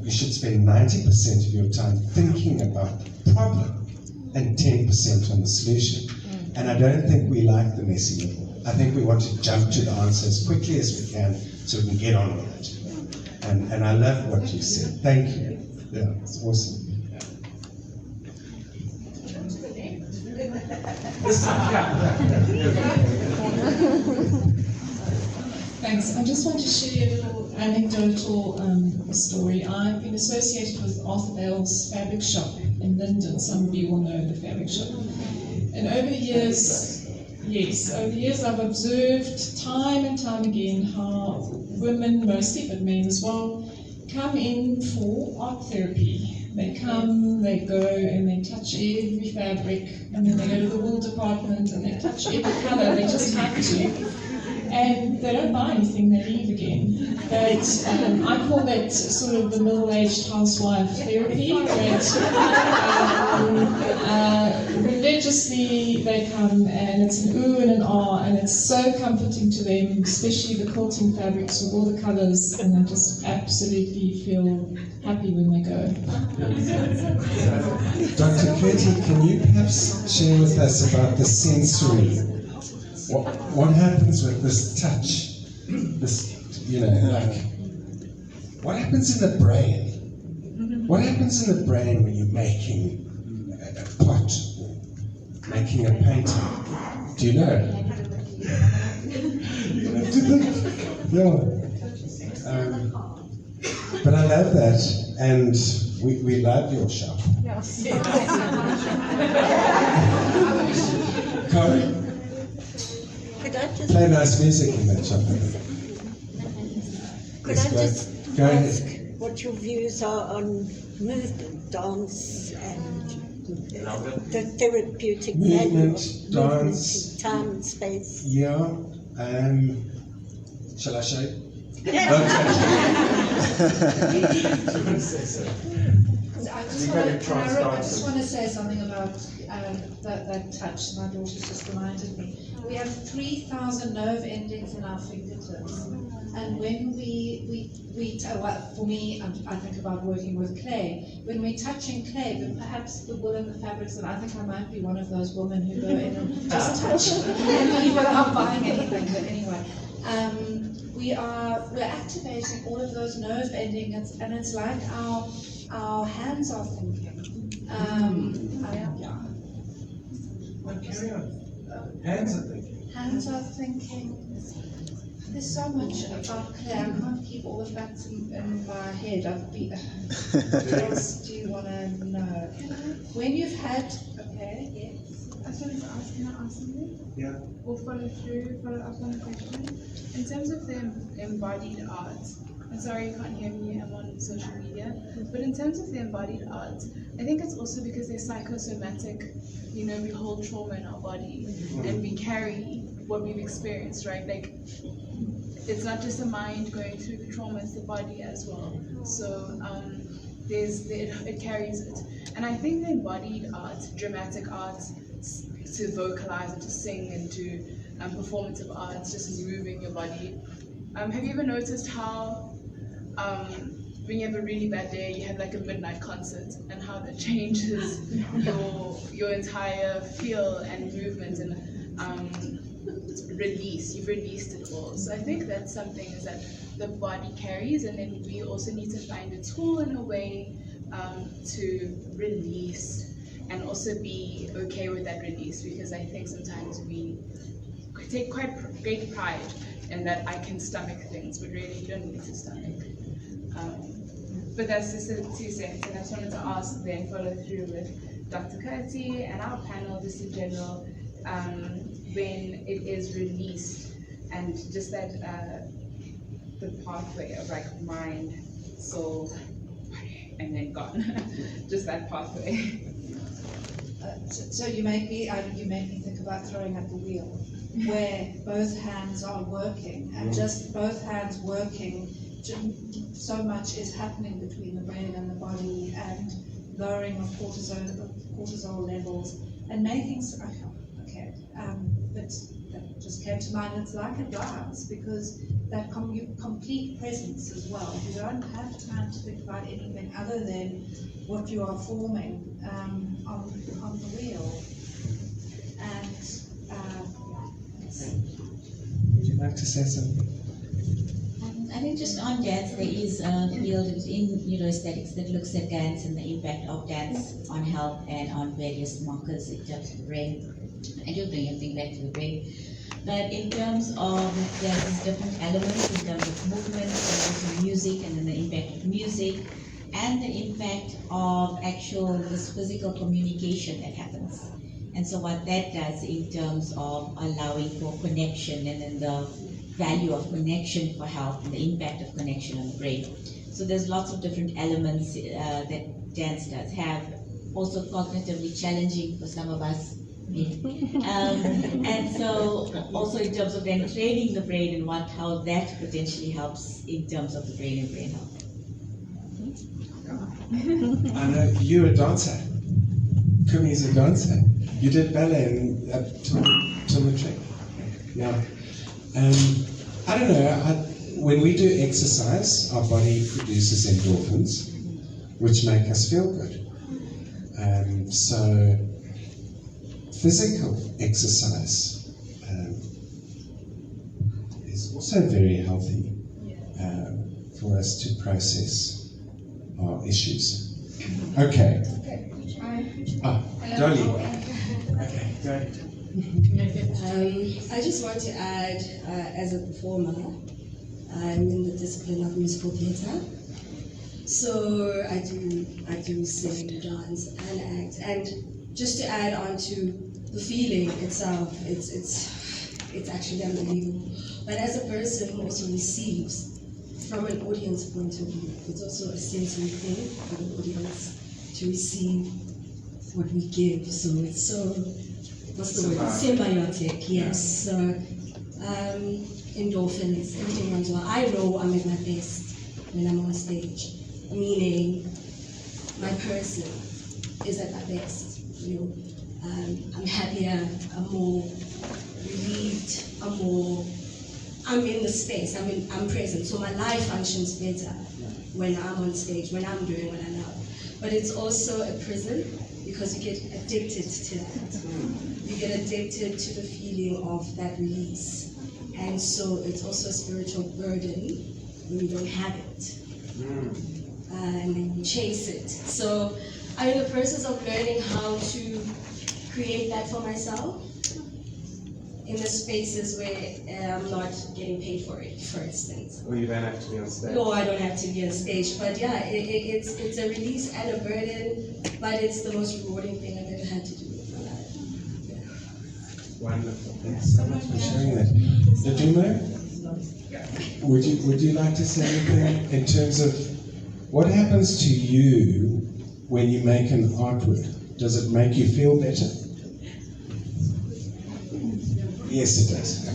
you should spend 90% of your time thinking about the problem and 10% on the solution. And I don't think we like the messy middle. I think we want to jump to the answer as quickly as we can so we can get on with it. And I love what you said. Thank you. Yeah, it's awesome. Thanks. I just want to share a little anecdotal story. I've been associated with Arthur Bale's fabric shop in Linden. Some of you will know the fabric shop. And over the years, I've observed time and time again how women mostly, but men as well, come in for art therapy. They come, they go, and they touch every fabric, and then they go to the wool department and they touch every colour. They just have to. And they don't buy anything, they leave again. But I call that sort of the middle-aged housewife therapy. Religiously they come, and it's an ooh and an ah, and it's so comforting to them, especially the quilting fabrics with all the colours, and they just absolutely feel happy when they go. Dr. Curti, can you perhaps share with us about the sensory? What happens with this touch? This, what happens in the brain? What happens in the brain when you're making a pot, making a painting? Do you know? Yeah. But I love that, and we love your shop. Kari? Play nice music in that shop. Could I just go ask ahead. what your views are on movement, dance, and the therapeutic movement, value of dance, movement in time and space? Yeah. Shall I show you? I just want to say something about that touch. My daughter's just reminded me. We have 3,000 nerve endings in our fingertips, and when for me, I think about working with clay. When we're touching clay, but perhaps the wool and the fabrics, and I think I might be one of those women who go in and just touch without buying anything. But anyway. We're activating all of those nerve endings, and it's like our hands are thinking. Carry on. Hands are thinking. Hands are thinking. There's so much about clay. I can't keep all the facts in my head. What else do you want to know? When you've had, okay, yes. I just wanted to ask, can I ask something? Yeah. Or follow up on a question. In terms of the embodied art, I'm sorry you can't hear me, I'm on social media, but in terms of the embodied art, I think it's also because they're psychosomatic, we hold trauma in our body, and we carry what we've experienced, right? Like, it's not just the mind going through the trauma, it's the body as well. So it carries it. And I think the embodied art, dramatic art, to vocalize and to sing and to performative arts, just moving your body. Have you ever noticed how when you have a really bad day, you have like a midnight concert, and how that changes your entire feel and movement and release. You've released it all. So I think that's something is that the body carries, and then we also need to find a tool and a way to release and also be okay with that release, because I think sometimes we take quite great pride in that I can stomach things, but really you don't need to stomach. But that's just 2 cents, and I just wanted to ask then, follow through with Dr. Curti and our panel just in general, when it is released, and just that the pathway of like mind, soul, and then gone, just that pathway. So you make me think about throwing at the wheel, where both hands are working, and just both hands working, so much is happening between the brain and the body, and lowering of cortisol levels, and making but that just came to mind. It's like a dance, because that complete presence as well. You don't have time to think about anything other than what you are forming on the wheel. And would you like to say something? I think just on dance, there is a field in neuroaesthetics that looks at dance and the impact of dance on health and on various markers in terms of the brain. I do bring everything back to the brain. But in terms of there's different elements in terms of movement, and also music, and then the impact of music, and the impact of this physical communication that happens. And so what that does in terms of allowing for connection, and then the value of connection for health, and the impact of connection on the brain. So there's lots of different elements that dance does have, also cognitively challenging for some of us. And so also in terms of then training the brain and how that potentially helps in terms of the brain and brain health. I know you're a dancer. Kumi's a dancer. You did ballet till matric. Yeah. I don't know. When we do exercise, our body produces endorphins, which make us feel good. So physical exercise is also very healthy for us to process our issues. Okay. Dolly. Okay, go ahead. I just want to add, as a performer, I'm in the discipline of musical theatre. So I do sing, dance, and act. And just to add on to the feeling itself, it's actually unbelievable. But as a person who also receives, from an audience point of view, it's also a sensory thing for the audience to receive what we give. So it's so, what's the word? Symbiotic, yes. So endorphins, everything runs well. I know I'm at my best when I'm on stage, meaning my person is at my best. I'm happier, I'm more relieved, I'm in the space, I'm present. So my life functions better when I'm on stage, when I'm doing what I love. But it's also a prison, because you get addicted to that. You get addicted to the feeling of that release. And so it's also a spiritual burden when you don't have it. And then you chase it. So I'm in the process of learning how to create that for myself in the spaces where I'm not getting paid for it, for instance. Well, you don't have to be on stage. No, I don't have to be on stage. But yeah, it's a release and a burden, but it's the most rewarding thing I've ever had to do in my life. Wonderful. Thanks so much for sharing that. Nadumo, would you like to say anything in terms of what happens to you when you make an artwork? Does it make you feel better? Yes, it does.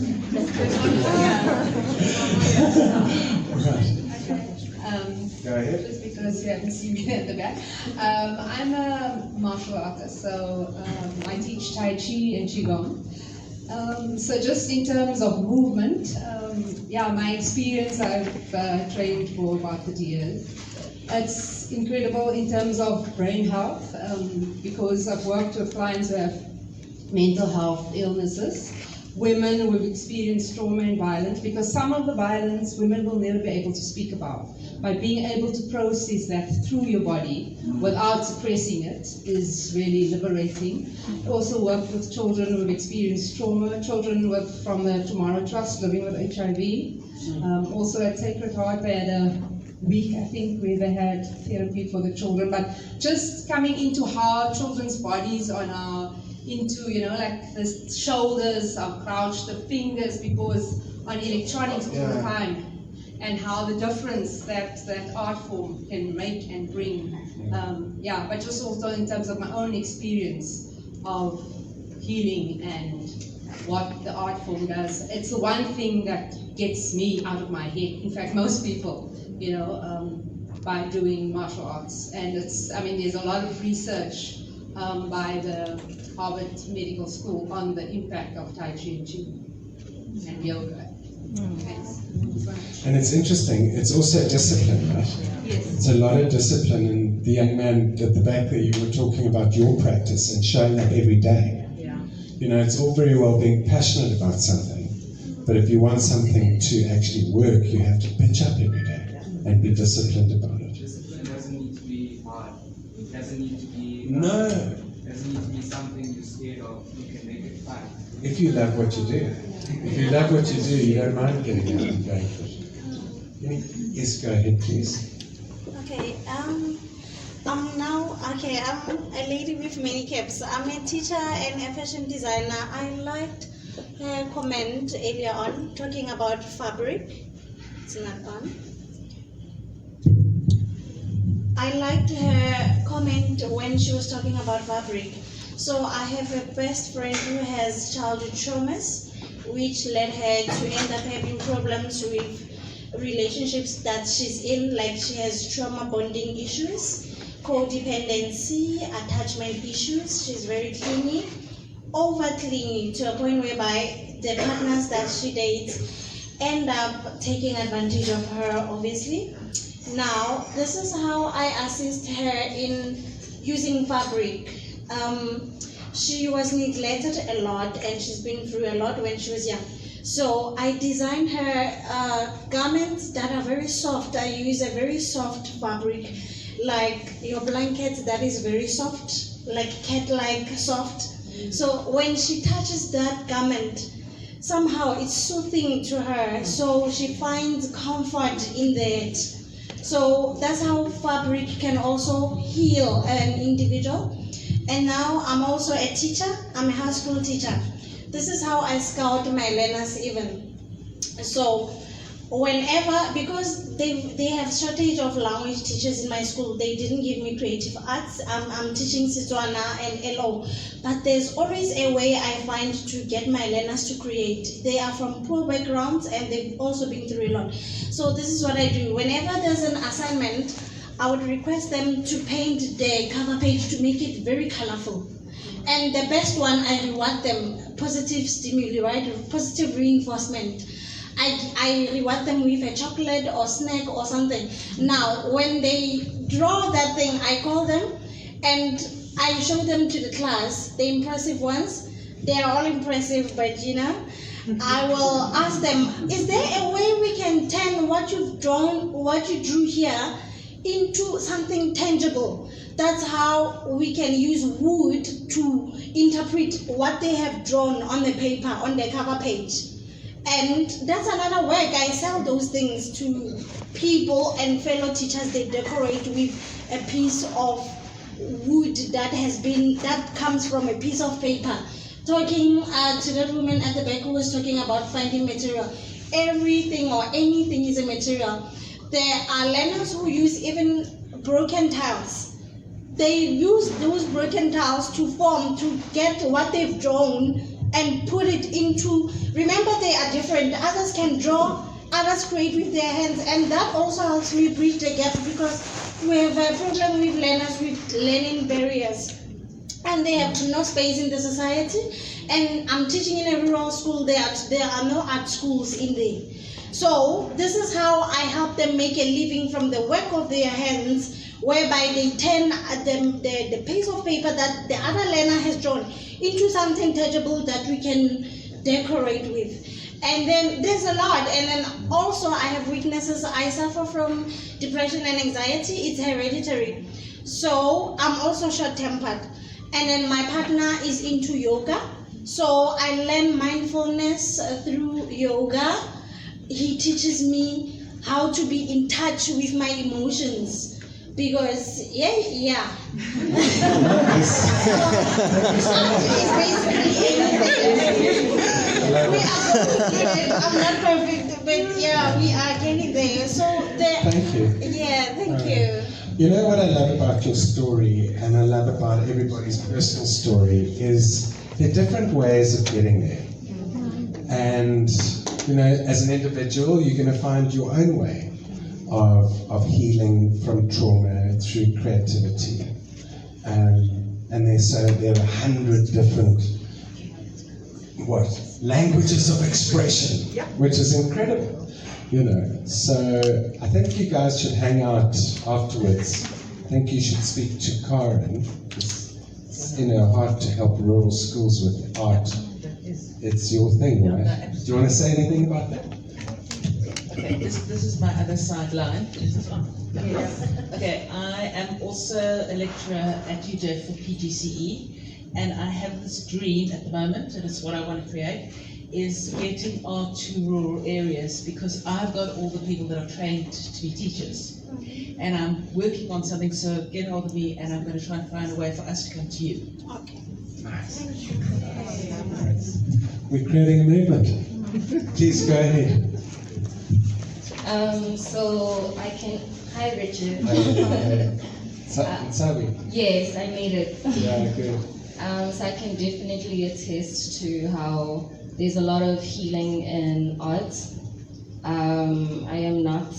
Right. Go ahead. Just because you haven't seen me at the back. I'm a martial artist, so I teach Tai Chi and Qigong. So just in terms of movement, Yeah, my experience, I've trained for about 30 years. It's incredible in terms of brain health, because I've worked with clients who have mental health illnesses, women who have experienced trauma and violence, because some of the violence women will never be able to speak about. By being able to process that through your body without suppressing it is really liberating. Also worked with children who have experienced trauma, children from the Tomorrow Trust living with HIV. Also at Sacred Heart they had a week, I think, where they had therapy for the children, but just coming into how children's bodies are now into, like the shoulders are crouched, the fingers, because on electronics all the time, and how the difference that art form can make and bring. But just also in terms of my own experience of healing and what the art form does. It's the one thing that gets me out of my head. In fact, most people, by doing martial arts. And there's a lot of research by the Harvard Medical School on the impact of Tai Chi and yoga. And it's interesting, it's also a discipline, right? Yes. It's a lot of discipline, and the young man at the back there, you were talking about your practice and showing up every day. Yeah. It's all very well being passionate about something, but if you want something to actually work, you have to pitch up every day and be disciplined about it. Discipline doesn't need to be hard. It doesn't need to be... No. It doesn't need to be something you're scared of. You can make it fun. If you love what you do. If you love what you do, you don't mind getting out and going for it. Yes, go ahead, please. Okay, I'm a lady with many caps. I'm a teacher and a fashion designer. I liked her comment earlier on, talking about fabric. It's not on. I liked her comment when she was talking about fabric. So I have a best friend who has childhood traumas, which led her to end up having problems with relationships that she's in, like she has trauma bonding issues, codependency, attachment issues. She's very clingy, over clingy, to a point whereby the partners that she dates end up taking advantage of her, obviously. Now, this is how I assist her in using fabric. She was neglected a lot, and she's been through a lot when she was young. So I designed her garments that are very soft. I use a very soft fabric, like your blanket that is very soft, like cat-like soft. So when she touches that garment, somehow it's soothing to her, so she finds comfort in that. So that's how fabric can also heal an individual. And now I'm also a teacher. I'm a high school teacher. This is how I scout my learners even. So whenever, because they have shortage of language teachers in my school, they didn't give me creative arts. I'm teaching Setswana and LO. But there's always a way I find to get my learners to create. They are from poor backgrounds and they've also been through a lot. So this is what I do. Whenever there's an assignment, I would request them to paint their cover page to make it very colorful. And the best one, I reward them, positive stimuli, right? Positive reinforcement. I reward them with a chocolate or snack or something. Now, when they draw that thing, I call them and I show them to the class, the impressive ones. They are all impressive, but I will ask them, is there a way we can turn what you've drawn, what you drew here, into something tangible? That's how we can use wood to interpret what they have drawn on the paper, on the cover page. And that's another work. I sell those things to people and fellow teachers. They decorate with a piece of wood that comes from a piece of paper. Talking to that woman at the back who was talking about finding material. Everything or anything is a material. There are learners who use even broken tiles. They use those broken tiles to form, to get what they've drawn and put it into, remember they are different. Others can draw, others create with their hands, and that also helps me bridge the gap because we have a problem with learners with learning barriers. And they have no space in the society. And I'm teaching in a rural school, there are no art schools in there. So this is how I help them make a living from the work of their hands, whereby they turn the piece of paper that the other learner has drawn into something tangible that we can decorate with. And then there's a lot. And then also I have weaknesses. I suffer from depression and anxiety. It's hereditary. So I'm also short-tempered. And then my partner is into yoga. So I learn mindfulness through yoga. He teaches me how to be in touch with my emotions. Because, yeah. It's basically anything. I'm not perfect, but yeah, we are getting there. So Thank you. Yeah, thank you. You know what I love about your story, and I love about everybody's personal story, is there are different ways of getting there. And, you know, as an individual, you're going to find your own way of healing from trauma through creativity. And there are 100 different languages of expression, which is incredible. You know, so I think you guys should hang out afterwards. I think you should speak to Karen. It's in her heart to help rural schools with art. It's your thing, right? Do you want to say anything about that? Okay, this is my other sideline. Is this on? Yes. Okay, I am also a lecturer at UJ for PGCE, and I have this dream at the moment, and it's what I want to create, is getting art to rural areas, because I've got all the people that are trained to be teachers. And I'm working on something, so get hold of me, and I'm going to try and find a way for us to come to you. Okay. Nice. We're creating a movement. Please go ahead. So I can. Hi, Richard. Sabi. Yes, I made it. Yeah, good. So I can definitely attest to how there's a lot of healing in art. I am not,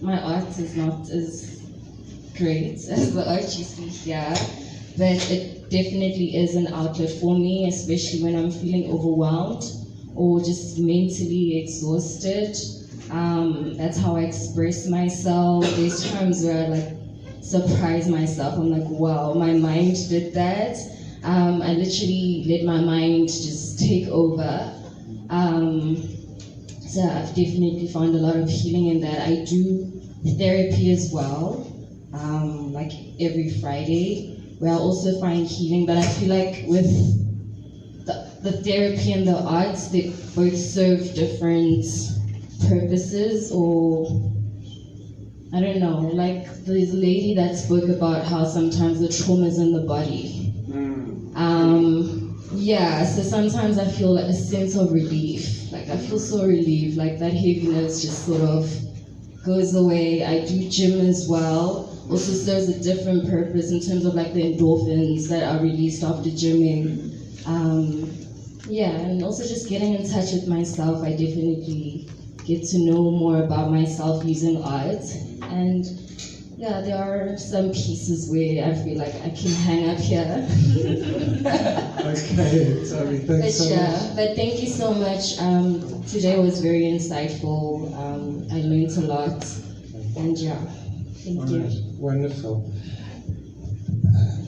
my art is not as great as the art you see here, but it definitely is an outlet for me, especially when I'm feeling overwhelmed or just mentally exhausted. That's how I express myself. There's times where I surprise myself. I'm like, wow, my mind did that. I literally let my mind just take over. So I've definitely found a lot of healing in that. I do therapy as well, like every Friday, where I also find healing. But I feel like with the therapy and the arts, they both serve different purposes, or I don't know, like there's a lady that spoke about how sometimes the trauma is in the body. Yeah, so sometimes I feel like a sense of relief. Like I feel so relieved, like that heaviness just sort of goes away. I do gym as well. Also serves a different purpose in terms of like the endorphins that are released after gymming. Yeah, and also just getting in touch with myself. I definitely get to know more about myself using art. And yeah, there are some pieces where I feel like I can hang up here. Okay, sorry, thanks so much. But thank you so much. Today was very insightful. I learned a lot. And yeah, thank you. Right, wonderful.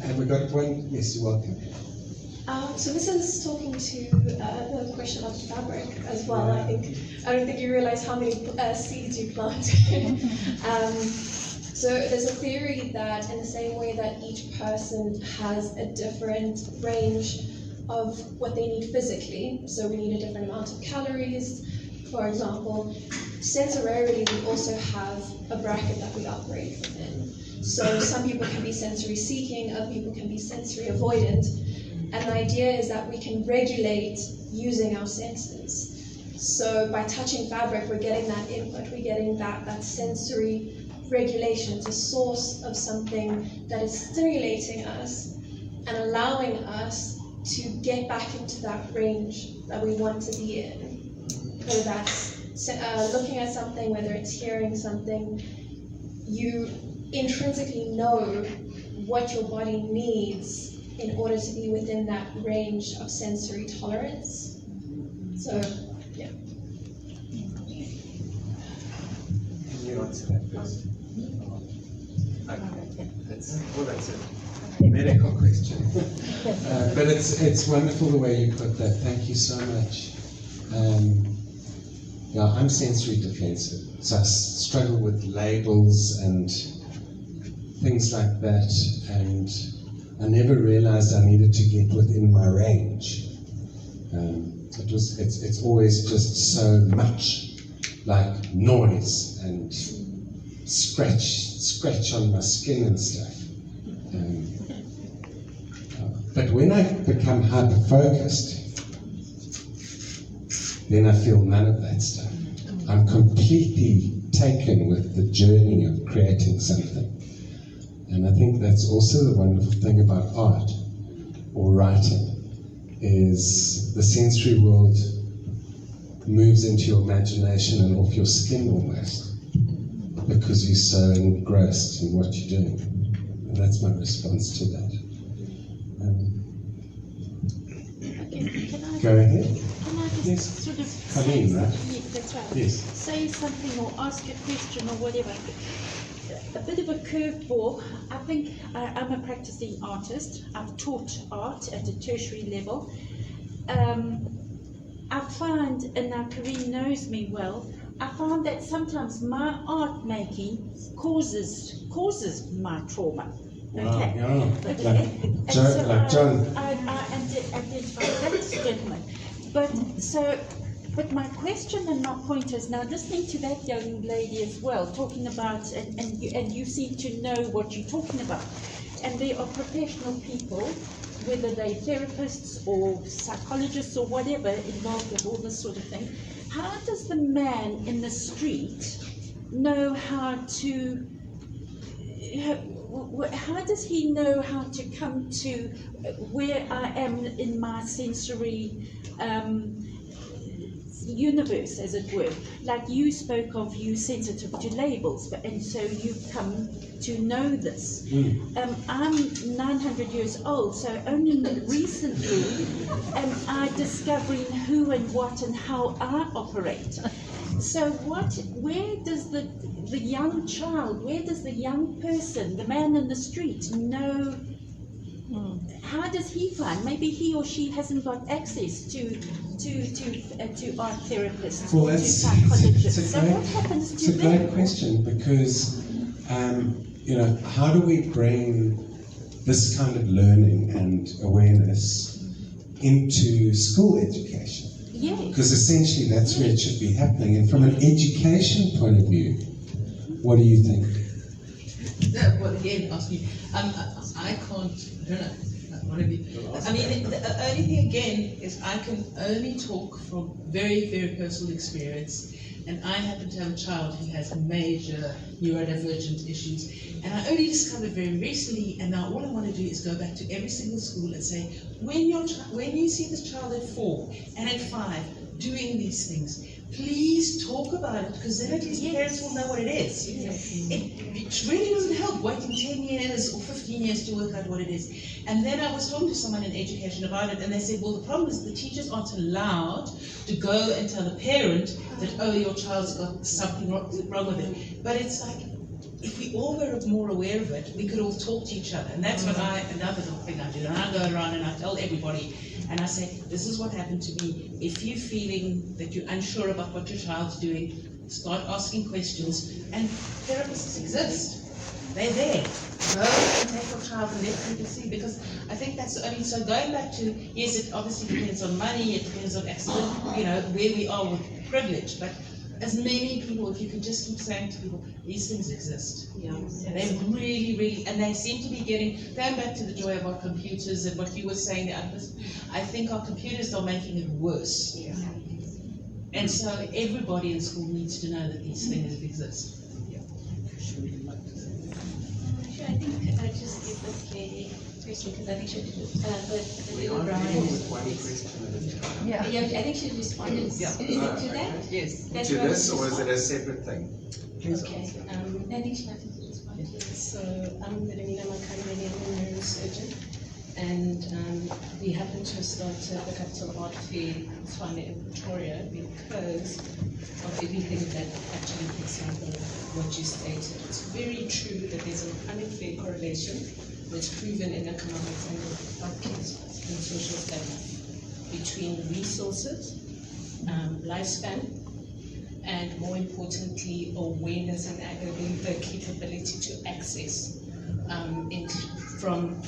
Have we got one? Yes, you're welcome. So this is talking to the question of fabric as well. I don't think you realize how many seeds you planted. So there's a theory that in the same way that each person has a different range of what they need physically, so we need a different amount of calories, for example, sensorily we also have a bracket that we operate within. So some people can be sensory seeking, other people can be sensory avoidant. And the idea is that we can regulate using our senses. So by touching fabric, we're getting that input, we're getting that sensory regulation. It's a source of something that is stimulating us and allowing us to get back into that range that we want to be in. Whether that's looking at something, whether it's hearing something, you intrinsically know what your body needs in order to be within that range of sensory tolerance. So, yeah. you answer that first? Okay, that's it. Medical question. But it's wonderful the way you put that. Thank you so much. Yeah, I'm sensory defensive, so I struggle with labels and things like that, and I never realized I needed to get within my range. It's always just so much, like noise and scratch on my skin and stuff. But when I become hyper-focused, then I feel none of that stuff. I'm completely taken with the journey of creating something. And I think that's also the wonderful thing about art or writing, is the sensory world moves into your imagination and off your skin almost, because you're so engrossed in what you're doing. And that's my response to that. Go ahead. Can I just Yes. sort of Colleen, right? Yeah, that's right. Yes. Say something or ask a question or whatever. A bit of a curveball. I think I'm a practicing artist. I've taught art at a tertiary level. I find, and now Karine knows me well, I find that sometimes my art making causes my trauma. Wow, Okay. yeah. Okay. And so Like John. I identify that gentleman. But my question and my point is, now listening to that young lady as well, talking about, and you seem to know what you're talking about. And there are professional people, whether they're therapists or psychologists or whatever, involved with all this sort of thing. How does the man in the street know how to, how does he know how to come to where I am in my sensory universe, as it were? Like you spoke of, you sensitive to labels, and so you've come to know this. I'm 900 years old, so only recently am I discovering who and what and how I operate. So where does the young child, where does the young person, the man in the street know? How does he find? Maybe he or she hasn't got access to art therapists, Well, to that's psychologists. So what happens to them? It's a great question, because how do we bring this kind of learning and awareness into school education? Yeah. Because essentially that's where it should be happening. And from an education point of view, what do you think? Well, again, ask me. I can't. I don't know. I mean, the only thing again is I can only talk from very, very personal experience, and I happen to have a child who has major neurodivergent issues, and I only discovered very recently. And now all I want to do is go back to every single school and say, when you see this child at 4 and at 5 doing these things, please talk about it, because then at least parents will know what it is. It really doesn't help waiting 10 years or 15 years to work out what it is. And then I was talking to someone in education about it, and they said, well, the problem is the teachers aren't allowed to go and tell the parent that, oh, your child's got something wrong with it. But it's like, if we all were more aware of it, we could all talk to each other. And that's what another thing I do. And I go around and I tell everybody, and I say, this is what happened to me. If you're feeling that you're unsure about what your child's doing, start asking questions. And therapists exist. They're there. Go and take your child and let people see, because I think that's the only, so going back to, yes, it obviously depends on money, it depends on accident, where we are with privilege, but as many people, if you can just keep saying to people, these things exist. Yeah. And they really, really, and they seem to be going back to the joy of our computers and what you were saying, I think our computers are making it worse. Yeah. And so everybody in school needs to know that these things exist. I think I just give this lady a question, because I think she I think she responded to that. Yes. That's To what this, she or is it responded. a separate thing? Okay. I think she might have to respond to it. So I'm Wilhelmina Makandeli, I'm a neurosurgeon. And we happened to start the Capital Art Fair in Victoria because of everything that actually picks up on what you stated. It's very true that there's an unfair correlation that's proven in economics and healthcare and social studies between resources, lifespan, and more importantly, awareness and having the capability to access from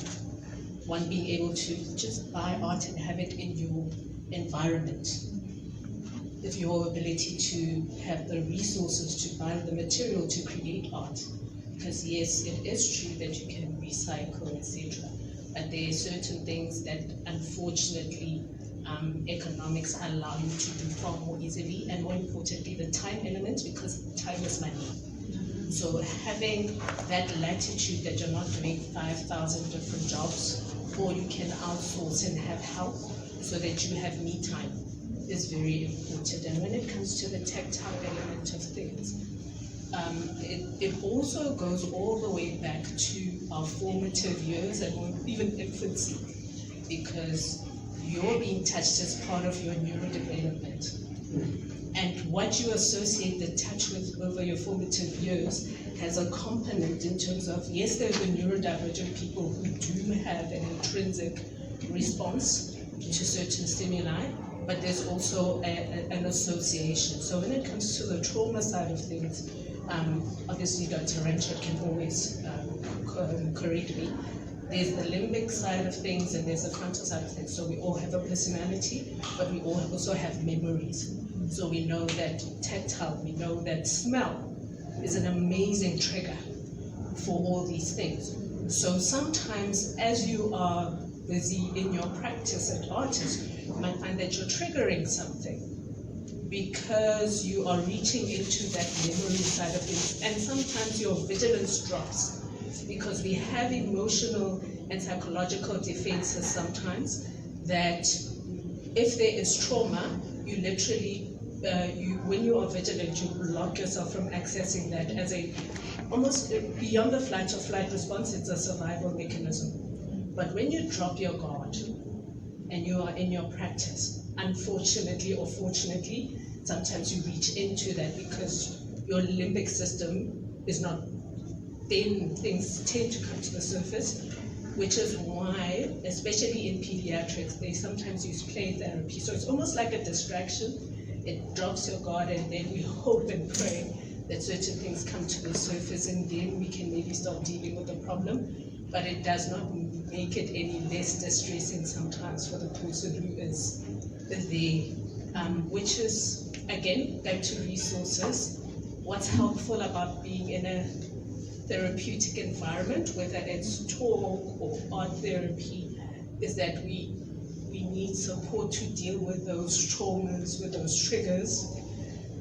one being able to just buy art and have it in your environment. If your ability to have the resources to buy the material to create art. Because yes, it is true that you can recycle, etc. But there are certain things that unfortunately economics allow you to do far more easily, and more importantly the time element, because time is money. So having that latitude that you're not doing 5,000 different jobs, or you can outsource and have help so that you have me time, is very important. And when it comes to the tactile element of things, it also goes all the way back to our formative years and even infancy, because you're being touched as part of your neurodevelopment. And what you associate the touch with over your formative years has a component in terms of, yes, there are the neurodivergent people who do have an intrinsic response to certain stimuli, but there's also an association. So when it comes to the trauma side of things, obviously Dr. Ranchard can always correct me. There's the limbic side of things and there's the frontal side of things. So we all have a personality, but we all also have memories. So we know that tactile, we know that smell is an amazing trigger for all these things. So sometimes as you are busy in your practice as an artist, you might find that you're triggering something because you are reaching into that memory side of things. And sometimes your vigilance drops because we have emotional and psychological defenses sometimes that if there is trauma, you literally, when you are vigilant, you block yourself from accessing that as a, almost beyond the flight or flight response, it's a survival mechanism. But when you drop your guard and you are in your practice, unfortunately or fortunately, sometimes you reach into that because your limbic system is not, then things tend to come to the surface, which is why, especially in pediatrics, they sometimes use play therapy. So it's almost like a distraction. It drops your guard, and then we hope and pray that certain things come to the surface, and then we can maybe start dealing with the problem. But it does not make it any less distressing sometimes for the person who is there, which is, again, back to resources. What's helpful about being in a therapeutic environment, whether it's talk or art therapy, is that we need support to deal with those traumas, with those triggers.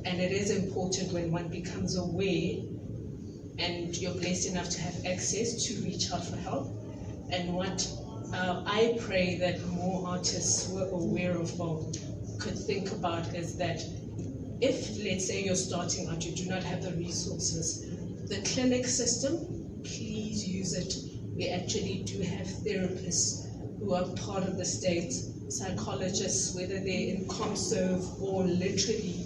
And it is important when one becomes aware and you're blessed enough to have access to reach out for help. And what I pray that more artists were aware of or could think about is that if, let's say, you're starting out, you do not have the resources, the clinic system, please use it. We actually do have therapists who are part of the state, psychologists, whether they're in ComServe or literally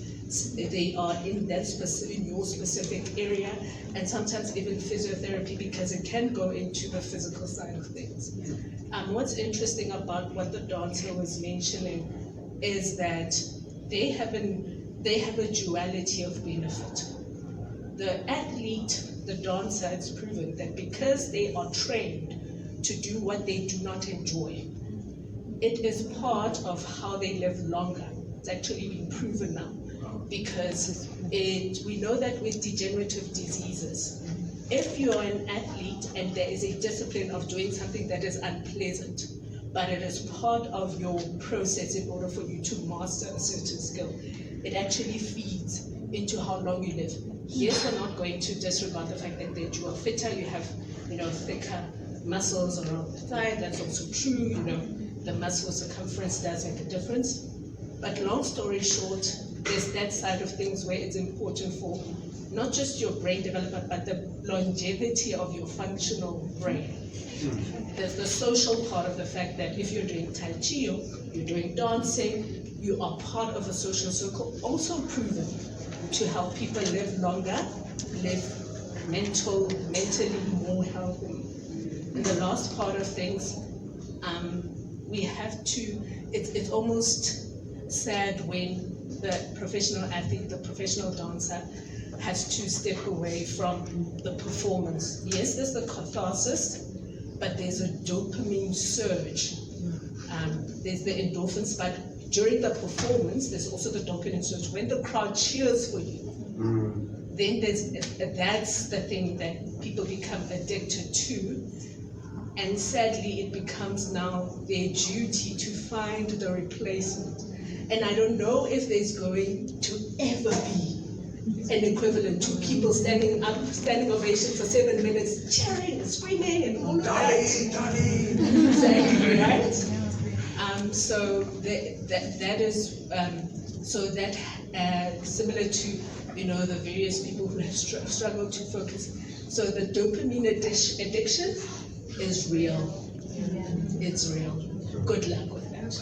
they are in that specific, in your specific area, and sometimes even physiotherapy, because it can go into the physical side of things. What's interesting about what the dancer was mentioning is that they have a duality of benefit. The athlete, the dancer, it's proven that because they are trained to do what they do not enjoy, it is part of how they live longer. It's actually been proven now, because we know that with degenerative diseases, if you are an athlete and there is a discipline of doing something that is unpleasant, but it is part of your process in order for you to master a certain skill, it actually feeds into how long you live. Yes, we're not going to disregard the fact that you are fitter, you have, thicker muscles around the thigh. That's also true. The muscle circumference does make a difference. But long story short, there's that side of things where it's important for not just your brain development, but the longevity of your functional brain. There's the social part of the fact that if you're doing Tai Chi, you're doing dancing, you are part of a social circle, also proven to help people live longer, live mentally more healthy. And the last part of things, we have to, it's almost sad when the professional athlete, the professional dancer, has to step away from the performance. Yes, there's the catharsis, but there's a dopamine surge. There's the endorphins, but during the performance, there's also the dopamine surge. When the crowd cheers for you, then that's the thing that people become addicted to. And sadly, it becomes now their duty to find the replacement. And I don't know if there's going to ever be an equivalent to people standing ovation for 7 minutes, cheering and screaming and all of that. Exactly, right? So that is similar to the various people who have struggled to focus. So the dopamine addiction is real. It's real. Good luck with that.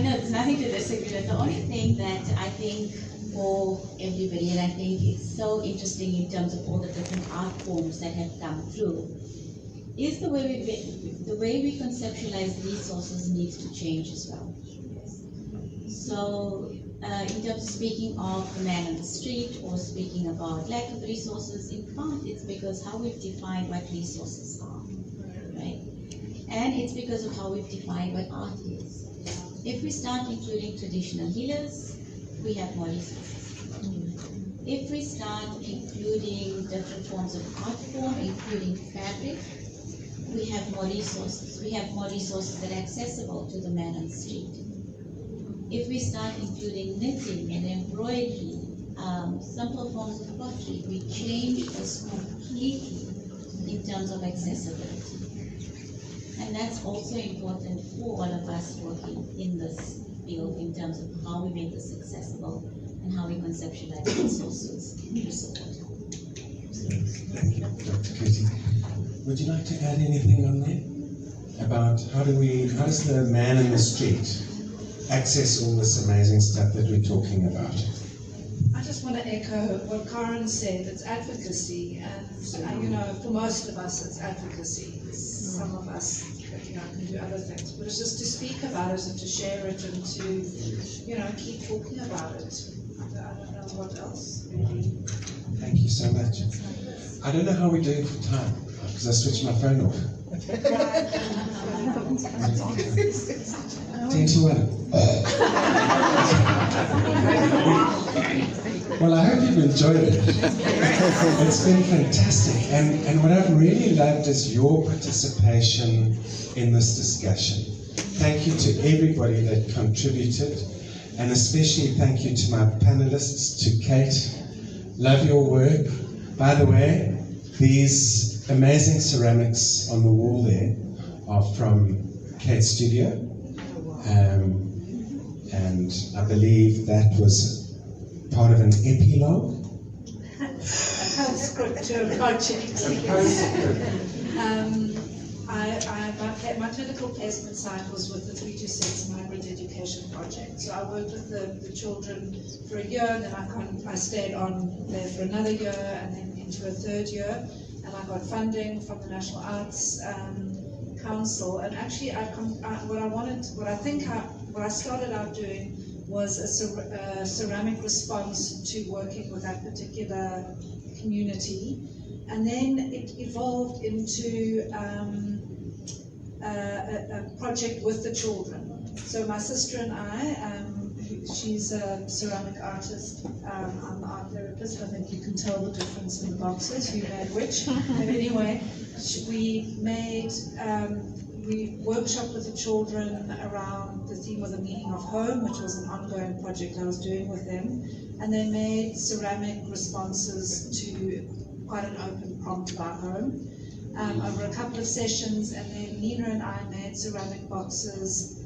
No, there's nothing to disagree with. The only thing that I think for everybody, and I think it's so interesting in terms of all the different art forms that have come through, is the way we conceptualize resources needs to change as well. So, in terms of speaking of the man on the street or speaking about lack of resources, in part it's because how we've defined what resources are, right? And it's because of how we've defined what art is. If we start including traditional healers, we have more resources. If we start including different forms of art form, including fabric, we have more resources. We have more resources that are accessible to the man on the street. If we start including knitting and embroidery, simple forms of pottery, we change this completely in terms of accessibility. And that's also important for all of us working in this field in terms of how we make this accessible and how we conceptualize resources to support. Thank you, Dr. Kitty. Would you like to add anything on there about how does the man in the street access all this amazing stuff that we're talking about? I just want to echo what Karen said. It's advocacy, and for most of us, it's advocacy. Some of us, can do other things, but it's just to speak about it and to share it and to, keep talking about it. I don't know what else. Thank you so much. I don't know how we're doing for time because I switched my phone off. 10 to 1. Well, I hope you've enjoyed it. It's been fantastic. And what I've really loved is your participation in this discussion. Thank you to everybody that contributed, and especially thank you to my panelists, to Kate. Love your work. By the way, these amazing ceramics on the wall there are from Kate's studio. And I believe that was part of an epilogue. Postscript to a project. My clinical placement site was with the 3 to 6 migrant education project. So I worked with the children for a year, and then I stayed on there for another year, and then into a 3rd year, and I got funding from the National Arts Council. And actually, what I started out doing was a ceramic response to working with that particular community, and then it evolved into a project with the children. So my sister and I, she's a ceramic artist, I'm the art therapist. I think you can tell the difference in the boxes, who made which. But anyway, we workshopped with the children around the theme of the meaning of home, which was an ongoing project I was doing with them, and they made ceramic responses to quite an open prompt about home over a couple of sessions, and then Nina and I made ceramic boxes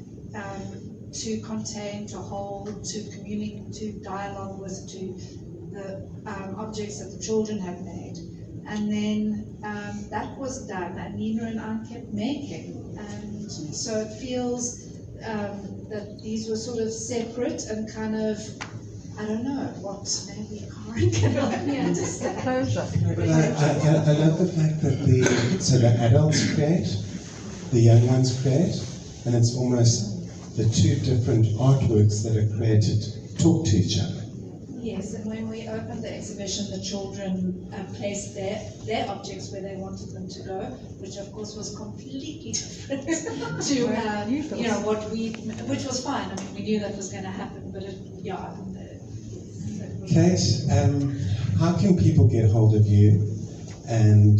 to contain, to hold, to communicate, to dialogue with, to the objects that the children have made. And then that was done, and Nina and I kept making. And so it feels that these were sort of separate and kind of, I don't know, what maybe Karen can help me understand. Closure. I love the fact that the adults create, the young ones create, and it's almost the two different artworks that are created talk to each other. Yes, and when we opened the exhibition, the children placed their objects where they wanted them to go, which of course was completely different to you know what which was fine. I mean, we knew that was going to happen, but Kate, how can people get hold of you, and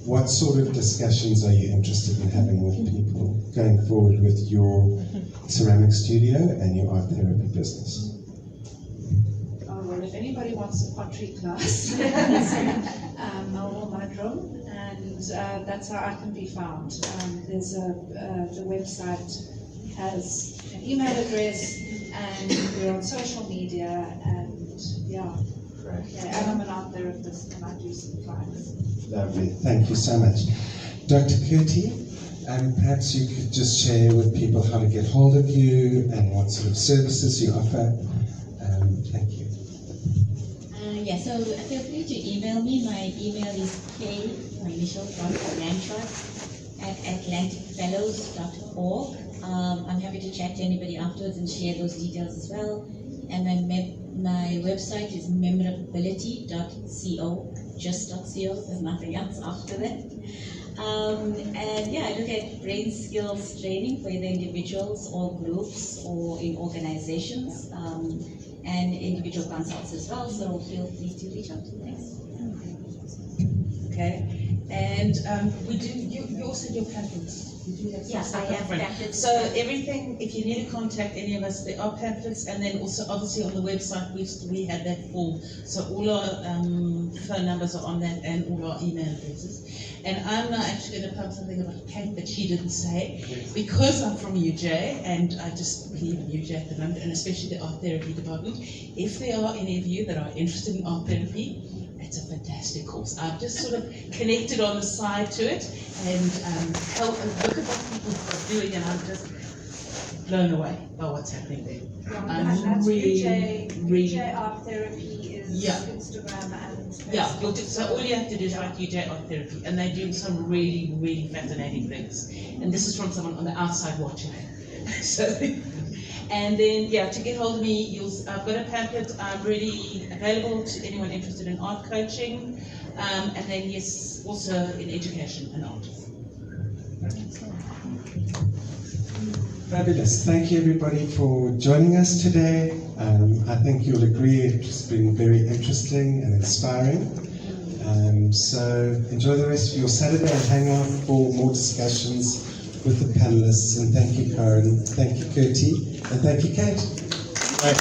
what sort of discussions are you interested in having with people going forward with your ceramic studio and your art therapy business? Well, if anybody wants a pottery class, Melville Mudroom, and that's how I can be found. There's the website has an email address, and we're on social media, and yeah. And I'm an art therapist, and I do some clients. Lovely, thank you so much. Dr. Curti, perhaps you could just share with people how to get hold of you and what sort of services you offer. Thank you. Yeah, so feel free to email me. My email is k, my initial, @atlanticfellows.org. I'm happy to chat to anybody afterwards and share those details as well. And my website is memorability.co, just .co, there's nothing else after that. And yeah, I look at brain skills training for either individuals or groups or in organizations, and individual consults as well, so feel free to reach out to me. Okay, and you also do your pamphlets. You do have Yes, I have pamphlets. So everything, if you need to contact any of us, there are pamphlets, and then also obviously on the website we had that form. So all our phone numbers are on that, and all our email addresses. And I'm now actually going to pump something about Kate that she didn't say, because I'm from UJ, and I just believe in UJ at the moment, and especially the art therapy department. If there are any of you that are interested in art therapy, it's a fantastic course. I've just sort of connected on the side to it, and look at what people are doing, and I'm just blown away by what's happening there. That's UJ Art Therapy is Instagram and Facebook. So all you have to do is write UJ Art Therapy, and they're doing some really, really fascinating things. And this is from someone on the outside watching it. So, and then, to get hold of me, I've got a pamphlet. I'm really available to anyone interested in art coaching, and then yes, also in education and art. Fabulous. Thank you everybody for joining us today. I think you'll agree it's been very interesting and inspiring. So enjoy the rest of your Saturday and hang out for more discussions with the panelists. And thank you, Karen. Thank you, Curti. And thank you, Kate. Right.